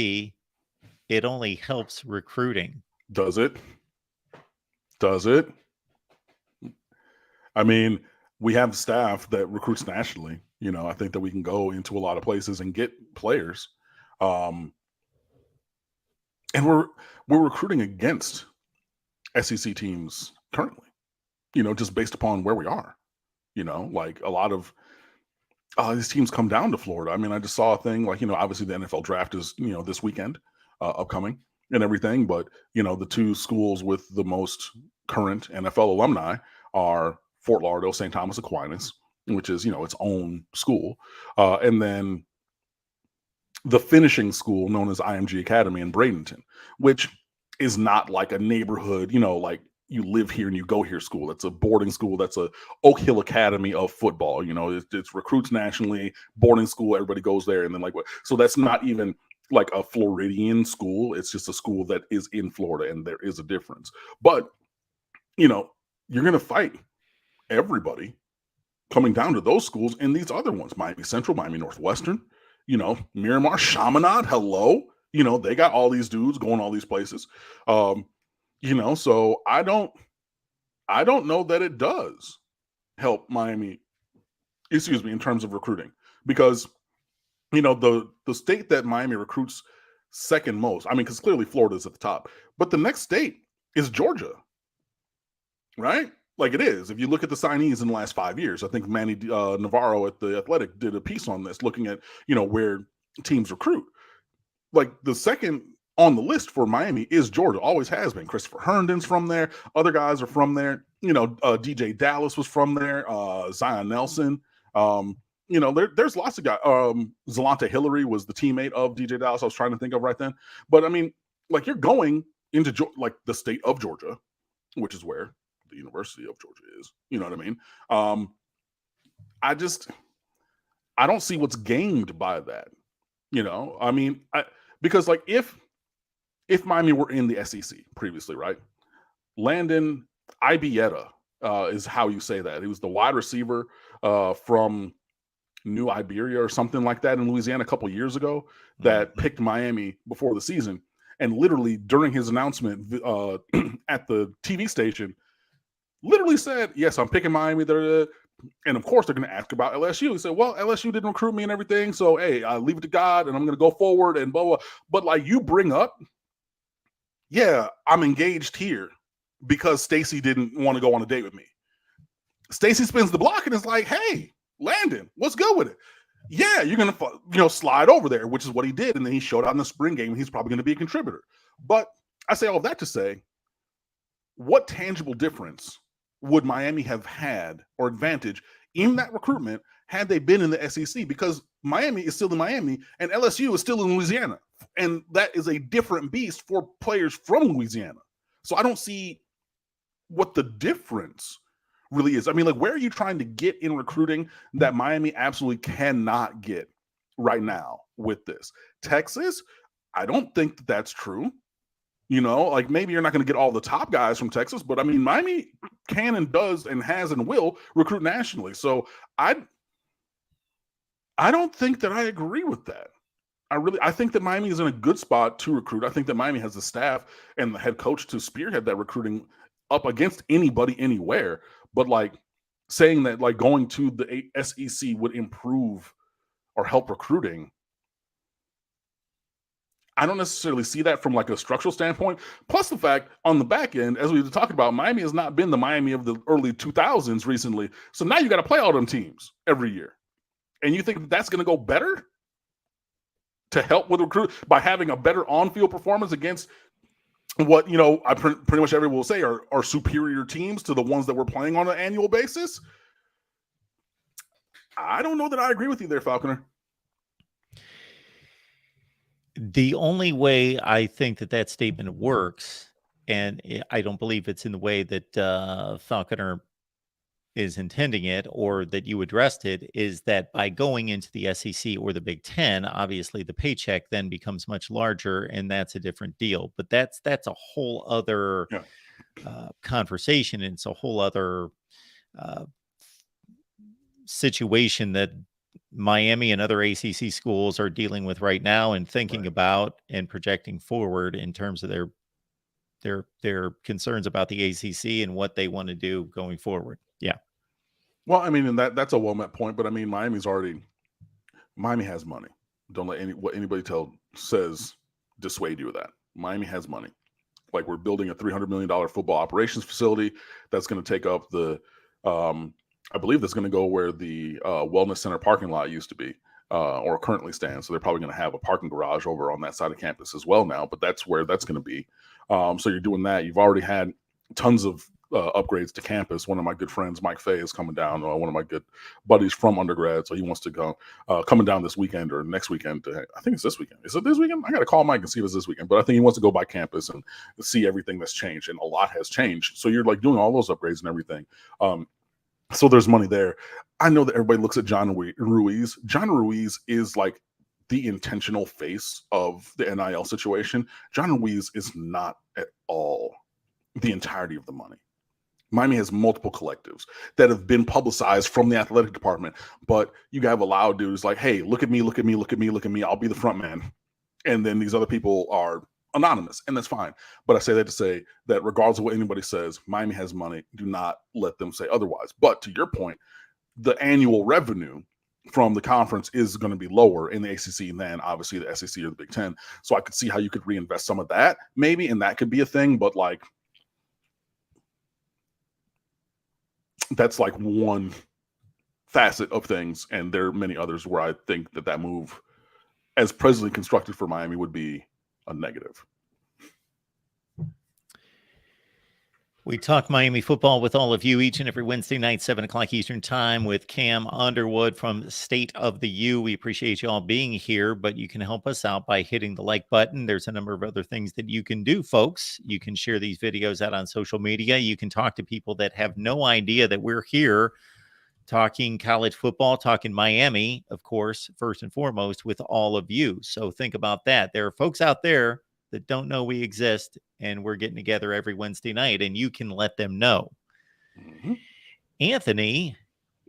S1: It only helps recruiting.
S2: Does it? I mean, we have staff that recruits nationally. I think that we can go into a lot of places and get players. And we're recruiting against SEC teams currently, just based upon where we are. Like a lot of these teams come down to Florida. I mean, I just saw a thing like, obviously the NFL draft is, this weekend upcoming. and everything. But, the two schools with the most current NFL alumni are Fort Lauderdale, St. Thomas Aquinas, which is, its own school. And then the finishing school known as IMG Academy in Bradenton, which is not like a neighborhood, like you live here and you go here school. That's a boarding school. That's a Oak Hill Academy of football. It's recruits nationally, boarding school. Everybody goes there, and then like what? So that's not even like a Floridian school. It's just a school that is in Florida, and there is a difference. But you're gonna fight everybody coming down to those schools and these other ones: Miami Central, Miami Northwestern, Miramar, Chaminade. Hello, they got all these dudes going all these places. So I don't know that it does help Miami, in terms of recruiting, because the state that Miami recruits second most, I mean, because clearly Florida's at the top, but the next state is Georgia, right? Like it is. If you look at the signees in the last 5 years, I think Manny Navarro at The Athletic did a piece on this, looking at where teams recruit. Like the second on the list for Miami is Georgia, always has been. Christopher Herndon's from there. Other guys are from there. DJ Dallas was from there. Zion Nelson. There's lots of guys. Zalante Hillary was the teammate of DJ Dallas I was trying to think of right then. But I mean, like you're going into like the state of Georgia, which is where the University of Georgia is. You know what I mean? I don't see what's gained by that. I mean, because like if Miami were in the SEC previously, right? Landon Ibieta is how you say that. He was the wide receiver from New Iberia or something like that in Louisiana a couple years ago that picked Miami before the season. And literally during his announcement at the TV station, literally said, yes, I'm picking Miami. And of course, they're going to ask about LSU. He said, well, LSU didn't recruit me and everything. So, hey, I leave it to God and I'm going to go forward and blah, blah. But like you bring up, yeah, I'm engaged here because Stacy didn't want to go on a date with me. Stacy spins the block and is like, hey, Landon, what's good with it? Yeah, you're going to, slide over there, which is what he did. And then he showed out in the spring game. And he's probably going to be a contributor. But I say all of that to say, what tangible difference would Miami have had or advantage in that recruitment had they been in the SEC? Because Miami is still in Miami and LSU is still in Louisiana. And that is a different beast for players from Louisiana. So I don't see what the difference really is. I mean, like, where are you trying to get in recruiting that Miami absolutely cannot get right now with this? Texas, I don't think that that's true. Like maybe you're not going to get all the top guys from Texas, but I mean, Miami can and does and has and will recruit nationally. So I don't think that I agree with that. I think that Miami is in a good spot to recruit. I think that Miami has the staff and the head coach to spearhead that recruiting up against anybody, anywhere. But like saying that like going to the SEC would improve or help recruiting, I don't necessarily see that from like a structural standpoint. Plus the fact on the back end, as we were talking about, Miami has not been the Miami of the early 2000s recently. So now you got to play all them teams every year. And you think that's going to go better to help with recruit by having a better on-field performance against what, I pretty much everyone will say are superior teams to the ones that we're playing on an annual basis? I don't know that I agree with you there, Falconer.
S1: The only way I think that statement works, and I don't believe it's in the way that Falconer is intending it or that you addressed it, is that by going into the SEC or the Big Ten, obviously the paycheck then becomes much larger, and that's a different deal. But that's a whole other conversation, and it's a whole other situation that Miami and other ACC schools are dealing with right now and thinking about and projecting forward in terms of their concerns about the ACC and what they want to do going forward. Yeah.
S2: Well, I mean, and that's a well-met point, but I mean, Miami has money. Don't let what anybody says dissuade you of that. Miami has money. Like we're building a $300 million football operations facility that's going to take up the, I believe that's going to go where the wellness center parking lot used to be. or currently stands. So they're probably going to have a parking garage over on that side of campus as well now, but that's where that's going to be. So you're doing that. You've already had tons of upgrades to campus. One of my good friends, Mike Fay, is coming down. One of my good buddies from undergrad, so he wants to go coming down this weekend or next weekend. I think it's this weekend. Is it this weekend? I got to call Mike and see if it's this weekend. But I think he wants to go by campus and see everything that's changed, and a lot has changed. So you're like doing all those upgrades and everything. So there's money there. I know that everybody looks at John Ruiz. John Ruiz is like the intentional face of the NIL situation. John Ruiz is not at all the entirety of the money. Miami has multiple collectives that have been publicized from the athletic department, but you have a loud dudes like, hey, look at me, look at me, look at me, look at me. I'll be the front man. And then these other people are anonymous, and that's fine. But I say that to say that regardless of what anybody says, Miami has money. Do not let them say otherwise. But to your point, the annual revenue from the conference is going to be lower in the ACC than obviously the SEC or the Big Ten. So I could see how you could reinvest some of that maybe, and that could be a thing. But like, that's like one facet of things, and there are many others where I think that move, as presently constructed for Miami, would be a negative.
S1: We talk Miami football with all of you each and every Wednesday night, 7 o'clock Eastern time, with Cam Underwood from State of the U. We appreciate you all being here, but you can help us out by hitting the like button. There's a number of other things that you can do, folks. You can share these videos out on social media. You can talk to people that have no idea that we're here talking college football, talking Miami, of course, first and foremost, with all of you. So think about that. There are folks out there that don't know we exist, and we're getting together every Wednesday night, and you can let them know. Mm-hmm. Anthony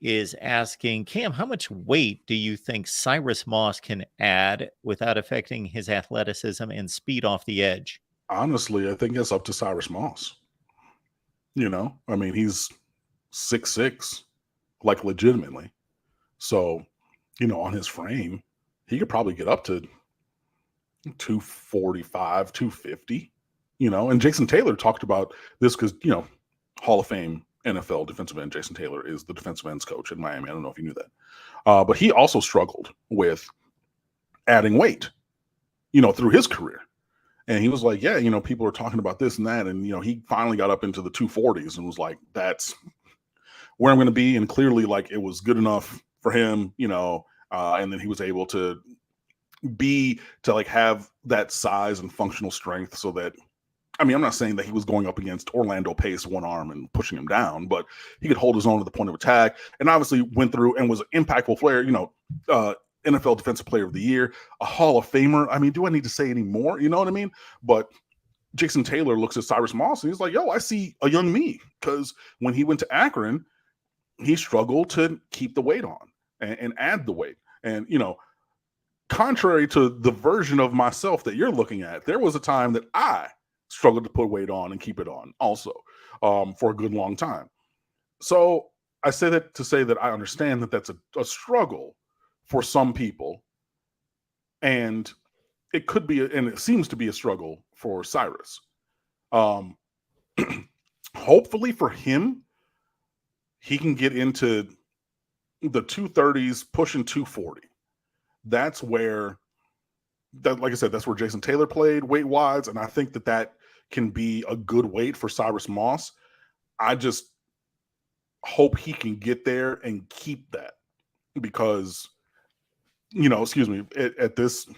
S1: is asking, Cam, how much weight do you think Cyrus Moss can add without affecting his athleticism and speed off the edge?
S2: Honestly, I think it's up to Cyrus Moss. You know, I mean, he's 6'6", like legitimately. So, you know, on his frame, he could probably get up to 245, 250, you know. And Jason Taylor talked about this because, you know, Hall of Fame NFL defensive end Jason Taylor is the defensive ends coach in Miami. I don't know if you knew that. But he also struggled with adding weight, you know, through his career. And he was like, yeah, you know, people are talking about this and that. And, you know, he finally got up into the 240s and was like, that's where I'm going to be. And clearly, like, it was good enough for him, you know, and then he was able to like have that size and functional strength so that, I mean, I'm not saying that he was going up against Orlando Pace one arm and pushing him down, but he could hold his own at the point of attack, and obviously went through and was an impactful player, you know, NFL Defensive Player of the Year, a Hall of Famer. I mean, do I need to say any more? You know what I mean? But Jason Taylor looks at Cyrus Moss and he's like, yo, I see a young me, because when he went to Akron, he struggled to keep the weight on and add the weight. And, you know, contrary to the version of myself that you're looking at, there was a time that I struggled to put weight on and keep it on also for a good long time. So I say that to say that I understand that that's a struggle for some people. And it could be, and it seems to be a struggle for Cyrus. Hopefully for him, he can get into the 230s, pushing 240. That's where, like I said, that's where Jason Taylor played weight-wise, and I think that can be a good weight for Cyrus Moss. I just hope he can get there and keep that, because, you know, excuse me, at this,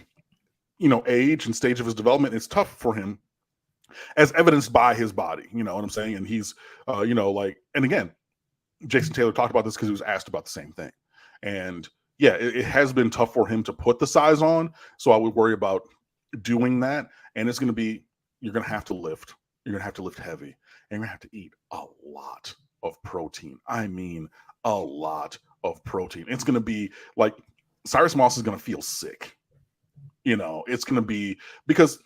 S2: you know, age and stage of his development, it's tough for him, as evidenced by his body. You know what I'm saying? And he's, you know, like, and again, Jason Taylor talked about this because he was asked about the same thing. And yeah, it has been tough for him to put the size on. So I would worry about doing that. And it's going to be, you're going to have to lift. You're going to have to lift heavy. And you're going to have to eat a lot of protein. I mean, a lot of protein. It's going to be like, Cyrus Moss is going to feel sick. You know, it's going to be, because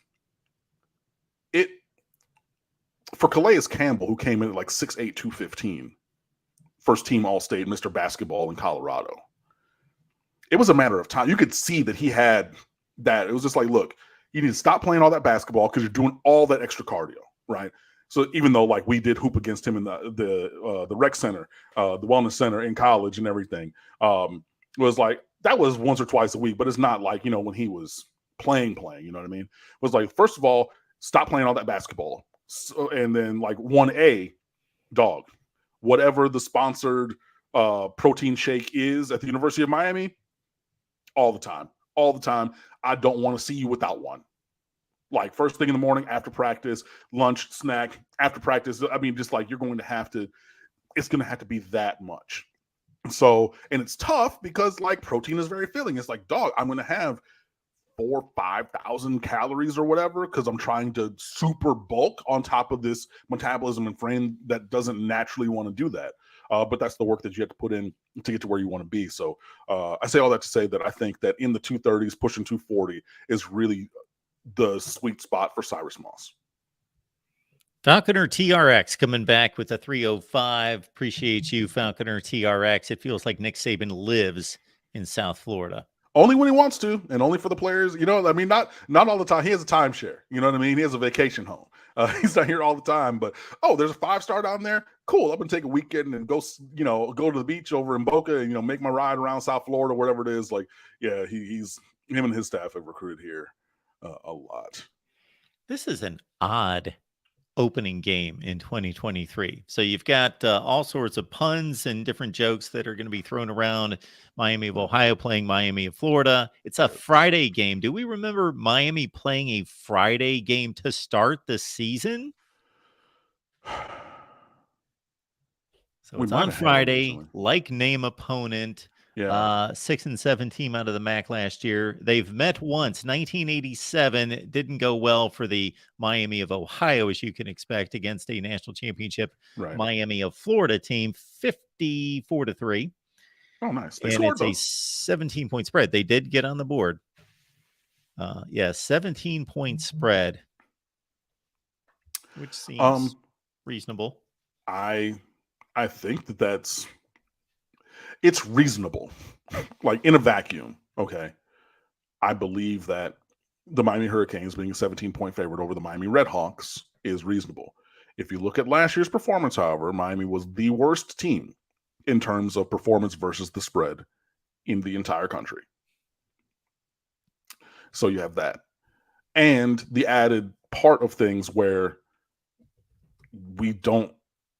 S2: for Calais Campbell, who came in at like 6'8", 215, first team All-State, Mr. Basketball in Colorado, it was a matter of time. You could see that he had that. It was just like, look, you need to stop playing all that basketball because you're doing all that extra cardio, right? So even though, like, we did hoop against him in the rec center, the wellness center in college and everything, was like, that was once or twice a week, but it's not like, when he was playing, you know what I mean? It was like, first of all, stop playing all that basketball. So, and then like 1A, dog, whatever the sponsored protein shake is at the University of Miami, all the time. All the time. I don't want to see you without one. Like first thing in the morning, after practice, lunch, snack, after practice. I mean, just like it's going to have to be that much. So, and it's tough because like protein is very filling. It's like, dog, I'm going to have 5,000 calories or whatever because I'm trying to super bulk on top of this metabolism and frame that doesn't naturally want to do that. But that's the work that you have to put in to get to where you want to be. So I say all that to say that I think that in the 230s, pushing 240 is really the sweet spot for Cyrus Moss.
S1: Falconer TRX coming back with a 305. Appreciate you, Falconer TRX. It feels like Nick Saban lives in South Florida.
S2: Only when he wants to, and only for the players. I mean, not all the time. He has a timeshare. You know what I mean? He has a vacation home. He's not here all the time. But there's a 5-star down there. Cool. I'm gonna take a weekend and go to the beach over in Boca and make my ride around South Florida, wherever it is. Like, yeah, him and his staff have recruited here a lot.
S1: This is an odd opening game in 2023. So you've got all sorts of puns and different jokes that are going to be thrown around. Miami of Ohio playing Miami of Florida. It's a Friday game. Do we remember Miami playing a Friday game to start the season? So it's on Friday, like name opponent.
S2: Yeah.
S1: 6 and 7 team out of the MAC last year. They've met once, 1987. It didn't go well for the Miami of Ohio, as you can expect, against a national championship Miami of Florida team, 54-3.
S2: Oh, nice.
S1: They scored, it's a 17-point spread. They did get on the board. 17-point spread, which seems reasonable.
S2: I think it's reasonable, like in a vacuum. Okay. I believe that the Miami Hurricanes being a 17-point favorite over the Miami Redhawks is reasonable. If you look at last year's performance, however, Miami was the worst team in terms of performance versus the spread in the entire country. So you have that. And the added part of things where we don't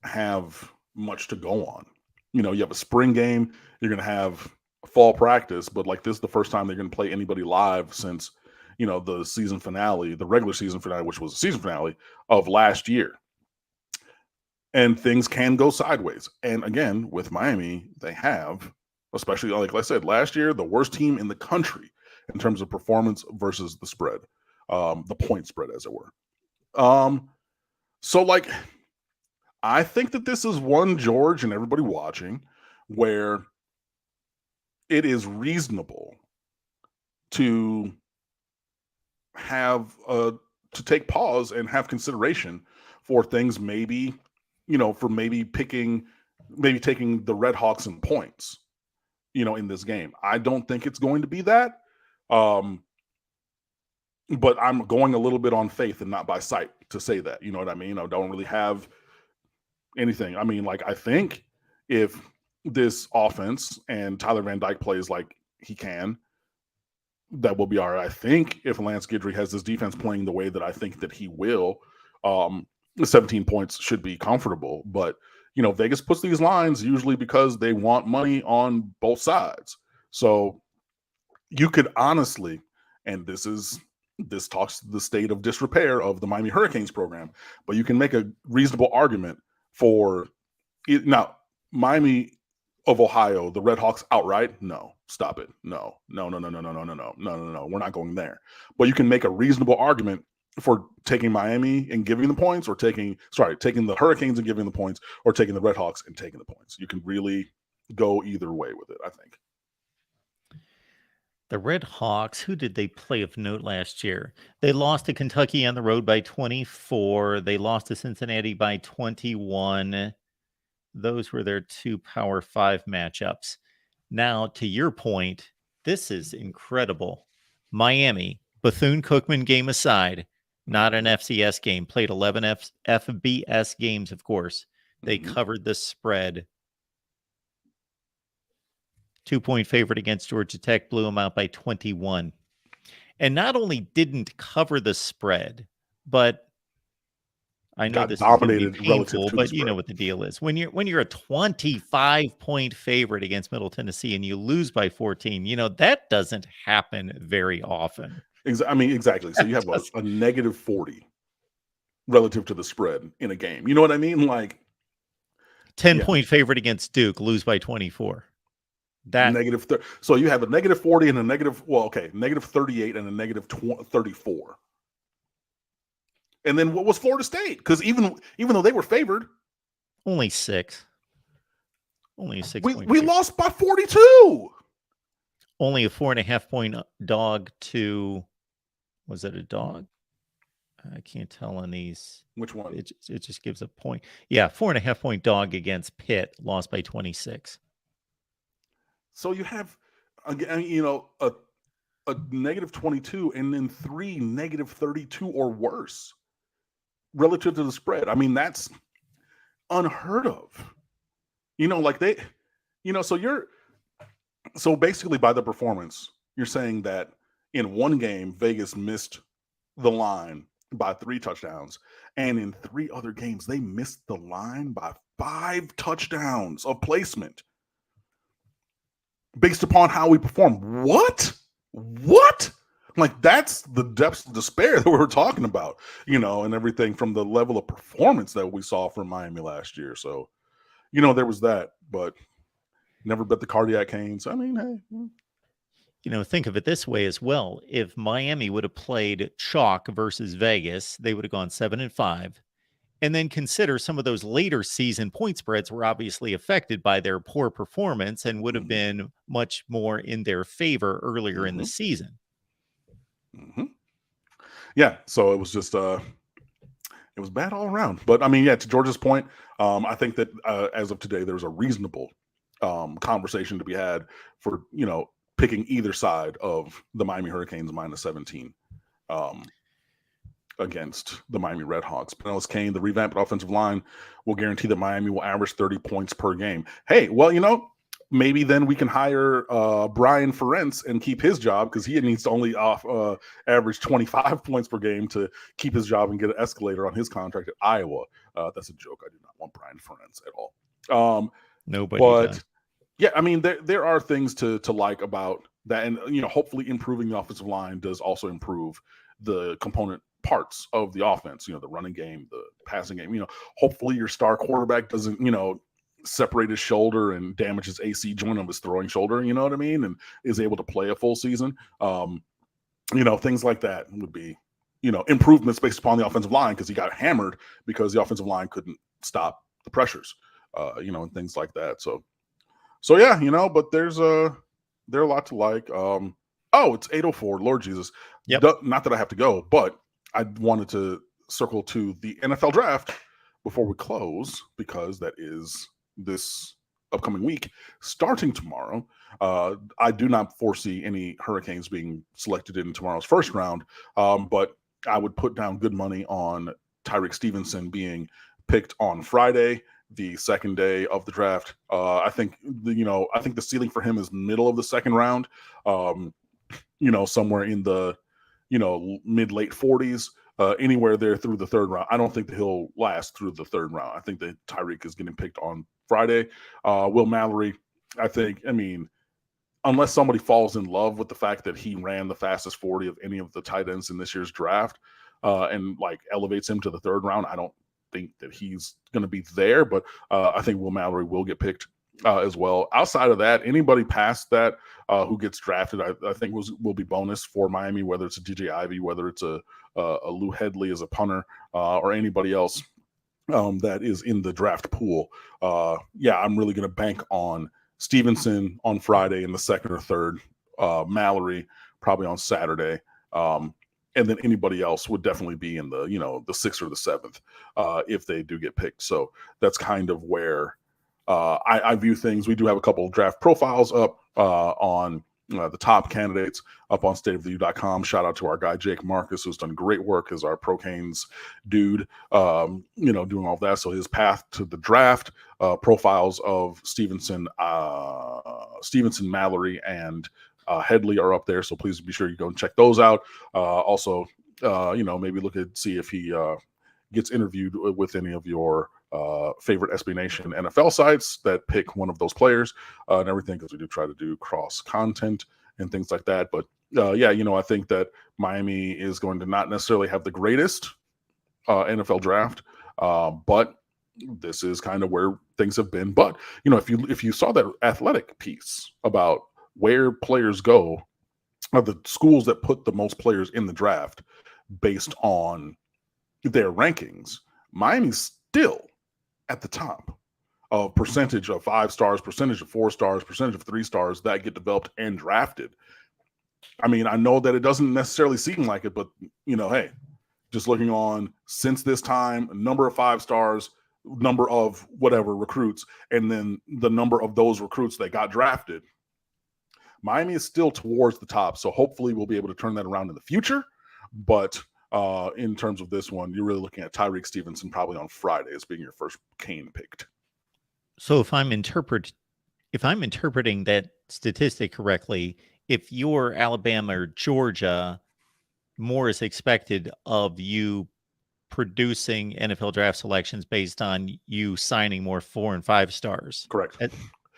S2: have much to go on. You have a spring game, you're going to have a fall practice, but like this is the first time they're going to play anybody live since, the season finale, the regular season finale, which was the season finale of last year. And things can go sideways. And again, with Miami, they have, especially like I said, last year, the worst team in the country in terms of performance versus the spread, the point spread, as it were. So like, I think that this is one, George, and everybody watching, where it is reasonable to have to take pause and have consideration for things maybe, for maybe taking the Redhawks in points, in this game. I don't think it's going to be that. But I'm going a little bit on faith and not by sight to say that. You know what I mean? I don't really have anything. I mean, like, I think if this offense and Tyler Van Dyke plays like he can, that will be all right. I think if Lance Guidry has this defense playing the way that I think that he will, 17 points should be comfortable. But, Vegas puts these lines usually because they want money on both sides. So you could honestly, and this talks to the state of disrepair of the Miami Hurricanes program, but you can make a reasonable argument for it. Now, Miami of Ohio, the Redhawks outright? No, stop it. No. We're not going there. But you can make a reasonable argument for taking Miami and giving the points, or taking the Hurricanes and giving the points, or taking the Redhawks and taking the points. You can really go either way with it, I think.
S1: The Red Hawks, who did they play of note last year? They lost to Kentucky on the road by 24. They lost to Cincinnati by 21. Those were their 2 Power 5 matchups. Now, to your point, this is incredible. Miami, Bethune-Cookman game aside, not an FCS game, played 11 FBS games, of course. They covered the spread 2-point favorite against Georgia Tech, blew them out by 21. And not only didn't cover the spread, but I know
S2: Got
S1: this is going to be
S2: dominated relative
S1: painful,
S2: to the
S1: but you know
S2: spread.
S1: what the deal is. When you're a 25-point favorite against Middle Tennessee and you lose by 14, that doesn't happen very often.
S2: I mean, exactly. So you have a negative 40 relative to the spread in a game. You know what I mean? Like
S1: 10-point favorite against Duke, lose by 24.
S2: So you have a negative 40 and a negative 38 and a negative 34. And then what was Florida State? Because even though they were favored,
S1: only 6. Only a 6-point.
S2: We lost by 42.
S1: Only a 4.5-point dog to, was it a dog? I can't tell on these.
S2: Which one?
S1: It just gives a point. Yeah, 4.5-point dog against Pitt, lost by 26.
S2: So you have, again, a negative 22 and then 3 negative 32 or worse relative to the spread. I mean, that's unheard of. So basically by the performance, you're saying that in one game, Vegas missed the line by 3 touchdowns. And in 3 other games, they missed the line by 5 touchdowns of placement based upon how we perform. What? Like, that's the depths of despair that we were talking about, and everything from the level of performance that we saw from Miami last year. So, there was that, but never bet the cardiac canes. I mean, hey.
S1: Think of it this way as well. If Miami would have played chalk versus Vegas, they would have gone 7-5. And then consider some of those later season point spreads were obviously affected by their poor performance and would have been much more in their favor earlier in the season.
S2: Yeah, so it was just it was bad all around. But I mean, yeah, to George's point, I think that as of today, there's a reasonable conversation to be had for picking either side of the Miami Hurricanes minus 17 against the Miami Redhawks. Pinellas Kane, the revamped offensive line, will guarantee that Miami will average 30 points per game. Hey, well, maybe then we can hire Brian Ferentz and keep his job, because he needs to only average 25 points per game to keep his job and get an escalator on his contract at Iowa. That's a joke. I do not want Brian Ferentz at all.
S1: Nobody does.
S2: Yeah, I mean, there are things to like about that, and hopefully improving the offensive line does also improve the component parts of the offense. The running game, the passing game. Hopefully your star quarterback doesn't separate his shoulder and damage his AC joint of his throwing shoulder. You know what I mean? And is able to play a full season. Things like that would be improvements based upon the offensive line, because he got hammered because the offensive line couldn't stop the pressures. And things like that. So yeah, but there are a lot to like. It's 8:04. Lord Jesus.
S1: Yep.
S2: Not that I have to go, but I wanted to circle to the NFL draft before we close, because that is this upcoming week, starting tomorrow. I do not foresee any Hurricanes being selected in tomorrow's first round, but I would put down good money on Tyreek Stevenson being picked on Friday, the second day of the draft. I think the ceiling for him is middle of the second round, somewhere in the mid-late 40s, anywhere there through the third round. I don't think that he'll last through the third round. I think that Tyreek is getting picked on Friday. Will Mallory, unless somebody falls in love with the fact that he ran the fastest 40 of any of the tight ends in this year's draft, and like elevates him to the third round, I don't think that he's going to be there, but I think Will Mallory will get picked as well. Outside of that, anybody past that who gets drafted, I think will be bonus for Miami, whether it's a DJ Ivey, whether it's a Lou Headley as a punter, or anybody else that is in the draft pool. I'm really going to bank on Stevenson on Friday in the second or third, Mallory probably on Saturday, and then anybody else would definitely be in the the 6th or the 7th if they do get picked. So that's kind of where I view things. We do have a couple of draft profiles up on the top candidates up on stateoftheu.com. Shout out to our guy Jake Marcus, who's done great work as our Procanes dude, doing all that. So his path to the draft, profiles of Stevenson, Mallory, and Headley are up there. So please be sure you go and check those out. Also, maybe see if he gets interviewed with any of your favorite SB Nation NFL sites that pick one of those players and everything, because we do try to do cross content and things like that. But I think that Miami is going to not necessarily have the greatest NFL draft, but this is kind of where things have been. But if you saw that Athletic piece about where players go, the schools that put the most players in the draft based on their rankings, Miami's still at the top of percentage of 5 stars, percentage of 4 stars, percentage of 3 stars that get developed and drafted. I mean, I know that it doesn't necessarily seem like it, but hey, just looking on since this time, number of 5 stars, number of whatever recruits, and then the number of those recruits that got drafted, Miami is still towards the top. So hopefully we'll be able to turn that around in the future. But in terms of this one, you're really looking at Tyreek Stevenson probably on Friday as being your first Cane picked.
S1: So if I'm interpreting that statistic correctly, if you're Alabama or Georgia, more is expected of you producing NFL draft selections based on you signing more 4 and 5 stars.
S2: Correct.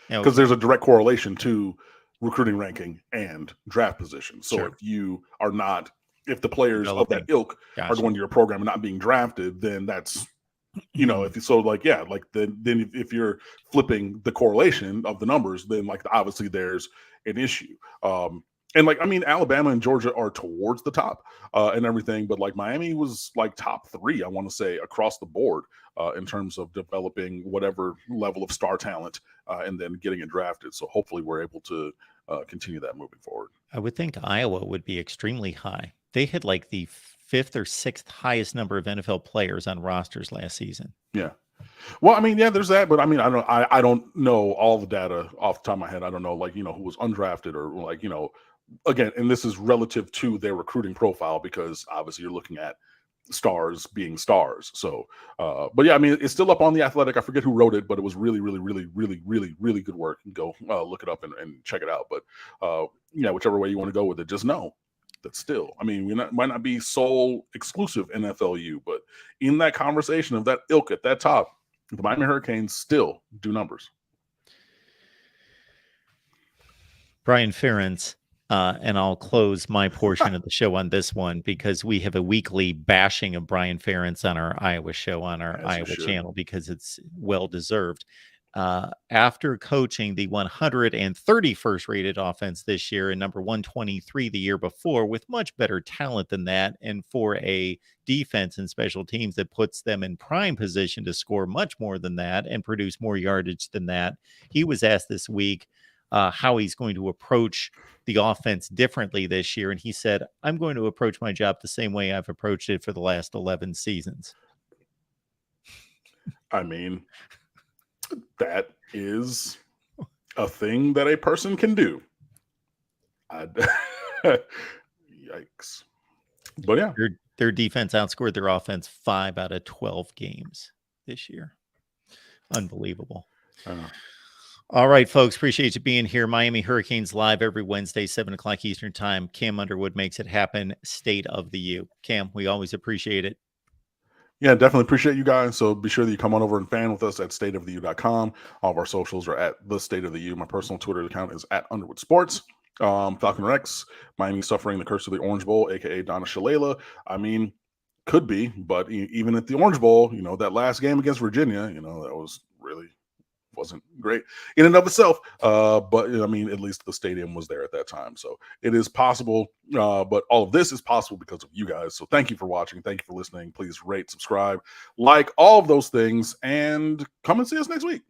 S2: Because there's a direct correlation to recruiting ranking and draft position. So if you are not, if the players of that ilk are going to your program and not being drafted, then that's, if you then if you're flipping the correlation of the numbers, then obviously there's an issue. Alabama and Georgia are towards the top and everything, but Miami was top 3, I want to say, across the board in terms of developing whatever level of star talent and then getting it drafted. So hopefully we're able to continue that moving forward.
S1: I would think Iowa would be extremely high. They had the 5th or 6th highest number of NFL players on rosters last season.
S2: Yeah. Well, there's that, but I don't know all the data off the top of my head. I don't know, who was undrafted or again, and this is relative to their recruiting profile, because obviously you're looking at stars being stars. So, but yeah, it's still up on The Athletic. I forget who wrote it, but it was really, really, really, really, really, really good work. Go look it up and check it out. But whichever way you want to go with it, just know that still, we might not be sole exclusive NFLU, but in that conversation of that ilk at that top, the Miami Hurricanes still do numbers.
S1: Brian Ferentz, and I'll close my portion of the show on this one, because we have a weekly bashing of Brian Ferentz on our Iowa show on our Iowa channel, because it's well-deserved. After coaching the 131st rated offense this year and number 123 the year before, with much better talent than that, and for a defense and special teams that puts them in prime position to score much more than that and produce more yardage than that, he was asked this week how he's going to approach the offense differently this year. And he said, I'm going to approach my job the same way I've approached it for the last 11 seasons.
S2: That is a thing that a person can do. Yikes. But yeah.
S1: Their defense outscored their offense 5 out of 12 games this year. Unbelievable. All right, folks. Appreciate you being here. Miami Hurricanes live every Wednesday, 7 o'clock Eastern time. Cam Underwood makes it happen. State of the U. Cam, we always appreciate it.
S2: Yeah, definitely appreciate you guys. So be sure that you come on over and fan with us at stateoftheu.com. All of our socials are at the State of the U. My personal Twitter account is at Underwood Sports. Falcon Rex, Miami suffering the curse of the Orange Bowl, aka Donna Shalala. Could be, but even at the Orange Bowl, that last game against Virginia, that was really wasn't great in and of itself. But at least the stadium was there at that time. So it is possible. But all of this is possible because of you guys. So thank you for watching. Thank you for listening. Please rate, subscribe, like, all of those things, and come and see us next week.